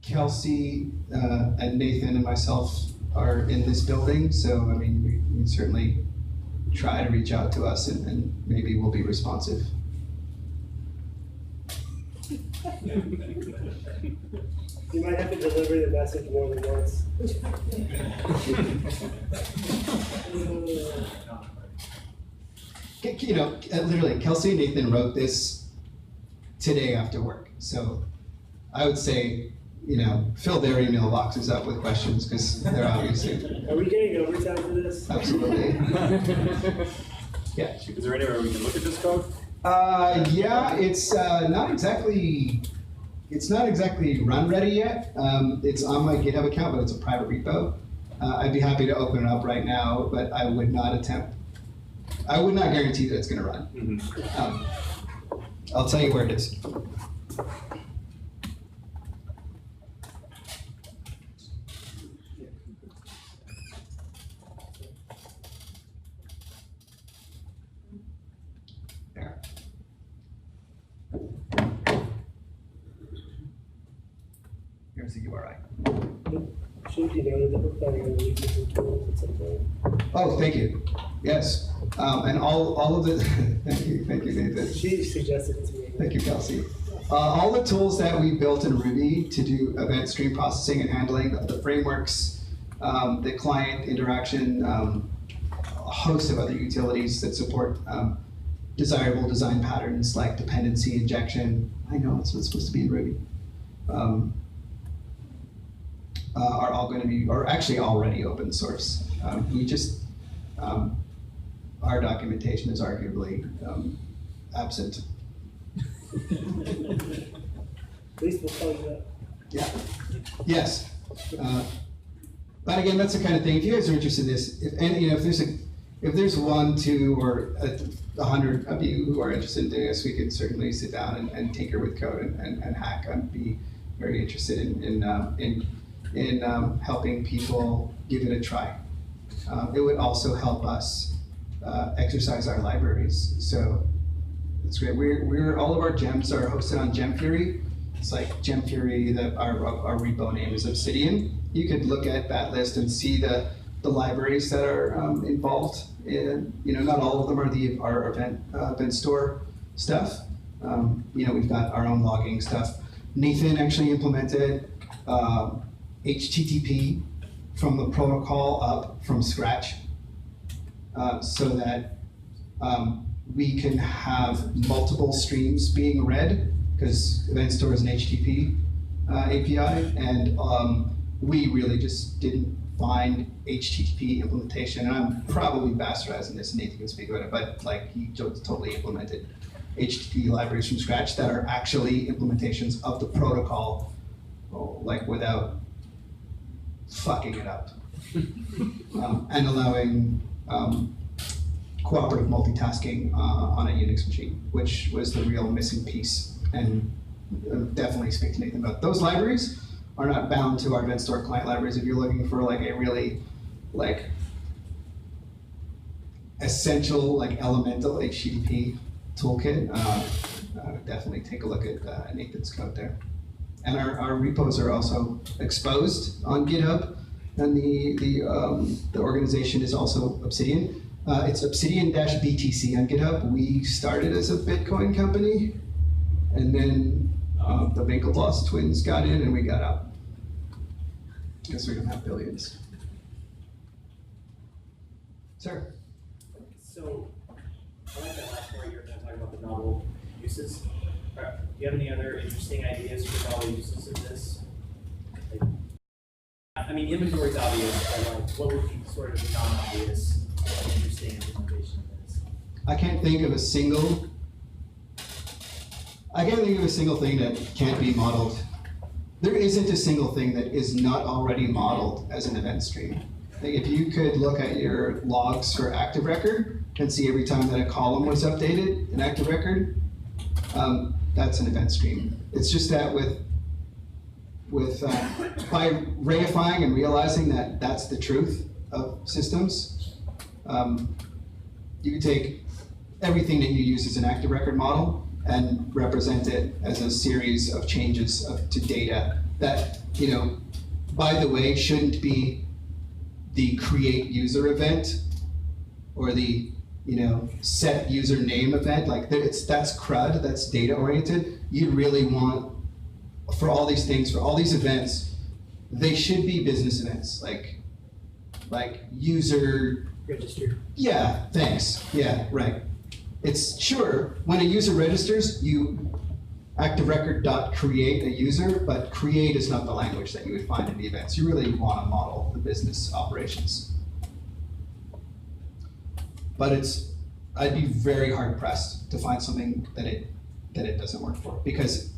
Kelsey and Nathan and myself are in this building, so I mean, we certainly try to reach out to us and maybe we'll be responsive. You might have to deliver the message more than once. You know, literally, Kelsey and Nathan wrote this today after work, so I would say, you know, fill their email boxes up with questions because they're obviously. Are we getting overtime for this? Absolutely. Yeah. Is there anywhere we can look at this code? Yeah, it's not exactly run ready yet. It's on my GitHub account, but it's a private repo. I'd be happy to open it up right now, but I would not guarantee that it's going to run. Mm-hmm. I'll tell you where it is. There. Here's the URI. Should be noted that we're planning on releasing some tools at some point. Oh, thank you. Yes, and all of the thank you, Nathan. She suggested it to me. Thank you, Kelsey. All the tools that we built in Ruby to do event stream processing and handling, the frameworks, the client interaction, a host of other utilities that support desirable design patterns like dependency injection. I know it's what's supposed to be in Ruby. Are all going to be, or actually already open source. We just, our documentation is arguably absent. At least we'll tell you that. Yeah. Yes. But again, that's the kind of thing. If you guys are interested in this, if there's 1, 2, or 100 of you who are interested in doing this, we could certainly sit down and tinker with code and hack. I'd be very interested in helping people give it a try. It would also help us exercise our libraries. So it's great. We're all of our gems are hosted on Gem Fury. It's like Gem Fury. Our repo name is Obsidian. You could look at that list and see the libraries that are involved. In, not all of them are our event store stuff. We've got our own logging stuff. Nathan actually implemented HTTP from the protocol up from scratch, so that we can have multiple streams being read, because Event Store is an HTTP API, and we really just didn't find HTTP implementation, and I'm probably bastardizing this, and Nathan can speak about it, but like he totally implemented HTTP libraries from scratch that are actually implementations of the protocol, like without fucking it up, and allowing cooperative multitasking on a Unix machine, which was the real missing piece. And definitely speak to Nathan about those libraries. Are not bound to our Event Store client libraries. If you're looking for like a really essential elemental HTTP toolkit, definitely take a look at Nathan's code there. And our repos are also exposed on GitHub, and the organization is also Obsidian. It's Obsidian-BTC on GitHub. We started as a Bitcoin company, and then the Winklevoss twins got in, and we got out. Guess we don't have billions. Sir. So, I like that last part you're going to talk about the novel uses. Do you have any other interesting ideas for novel uses of this? Inventory is obvious, but what would be sort of the non-obvious, interesting implementation of this? I can't think of a single thing that can't be modeled there isn't a single thing that is not already modeled as an event stream. Like if you could look at your logs for Active Record and see every time that a column was updated in Active Record, that's an event stream. It's just that by reifying and realizing that that's the truth of systems, you can take everything that you use as an Active Record model and represent it as a series of changes to data that, by the way, shouldn't be the create user event or the set username event. Like that's CRUD, that's data oriented. You really want, for all these things, for all these events, they should be business events, like user Register. Yeah, thanks. Yeah, right. It's sure, when a user registers, you active record.create a user, but create is not the language that you would find in the events. You really want to model the business operations. But I'd be very hard pressed to find something that it doesn't work for, because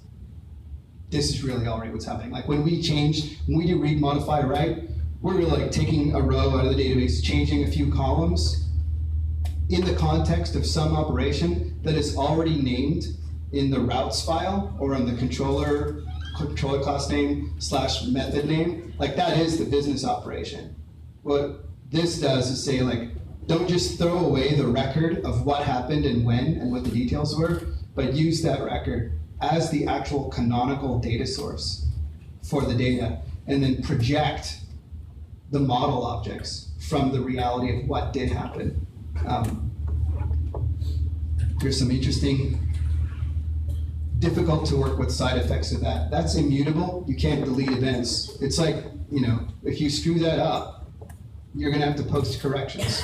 this is really already what's happening. Like when we do read, modify, write, we're really like taking a row out of the database, changing a few columns in the context of some operation that is already named in the routes file or on the controller class name / method name. Like that is the business operation. What this does is say, like, don't just throw away the record of what happened and when and what the details were, but use that record as the actual canonical data source for the data, and then project the model objects from the reality of what did happen. There's some interesting, difficult to work with side effects of that. That's immutable. You can't delete events. It's like, if you screw that up, you're gonna have to post corrections.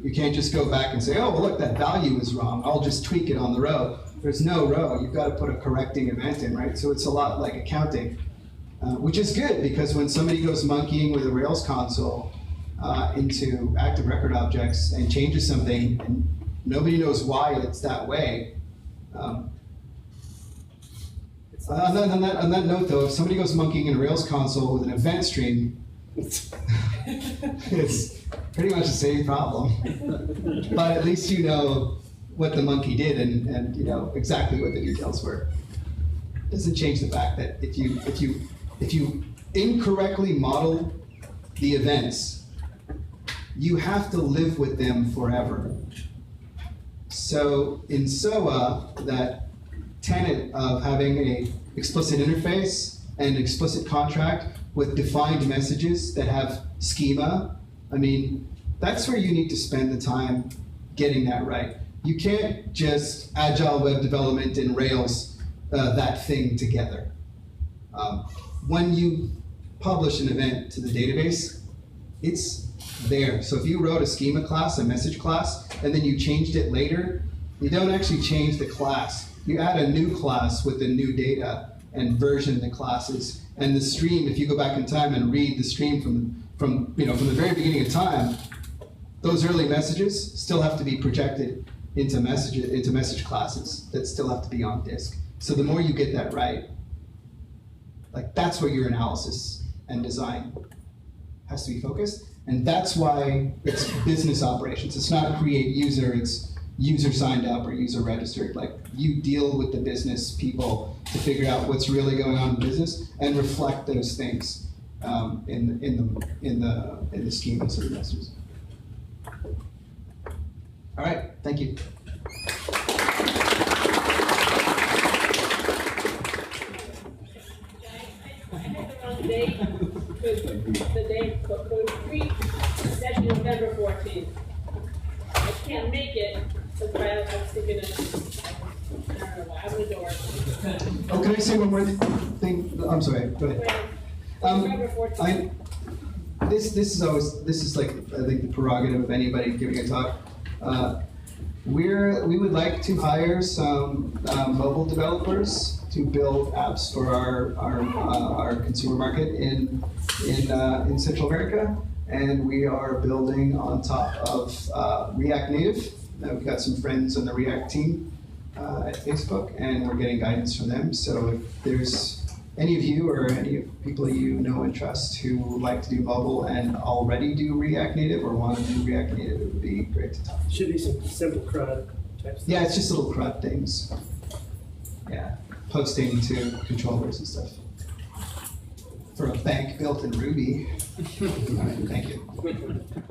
You can't just go back and say, oh, well, look, that value is wrong. I'll just tweak it on the row. There's no row. You've got to put a correcting event in, right? So it's a lot like accounting, which is good, because when somebody goes monkeying with a Rails console into active record objects and changes something, and nobody knows why it's that way. On that note, though, if somebody goes monkeying in a Rails console with an event stream, it's pretty much the same problem. But at least you know what the monkey did and you know exactly what the details were. Doesn't change the fact that if you incorrectly model the events, you have to live with them forever. So in SOA, that tenet of having an explicit interface and explicit contract with defined messages that have schema, I mean, that's where you need to spend the time getting that right. You can't just agile web development in Rails that thing together. When you publish an event to the database, it's there. So if you wrote a schema class, a message class, and then you changed it later, you don't actually change the class. You add a new class with the new data and version the classes. And the stream, if you go back in time and read the stream from the very beginning of time, those early messages still have to be projected into message classes that still have to be on disk. So the more you get that right, like that's where your analysis and design has to be focused. And that's why it's business operations. It's not create user, it's user signed up or user registered. Like you deal with the business people to figure out what's really going on in business and reflect those things in the schemas of the messages. All right, thank you. The day for code 3 session November 14th. I can't make it, so I was thinking I don't know why, I'm in the door. Oh, can I say one more thing? I'm sorry, go ahead. November 14th. This is like, I think, the prerogative of anybody giving a talk. We would like to hire some mobile developers to build apps for our consumer market in Central America, and we are building on top of React Native. We've got some friends on the React team at Facebook, and we're getting guidance from them. So if there's any of you or any of people you know and trust who like to do mobile and already do React Native or want to do React Native, it would be great to talk. Should be some simple CRUD type stuff. Yeah, it's just little CRUD things. Yeah, posting to controllers and stuff. For a bank built in Ruby. All right, thank you.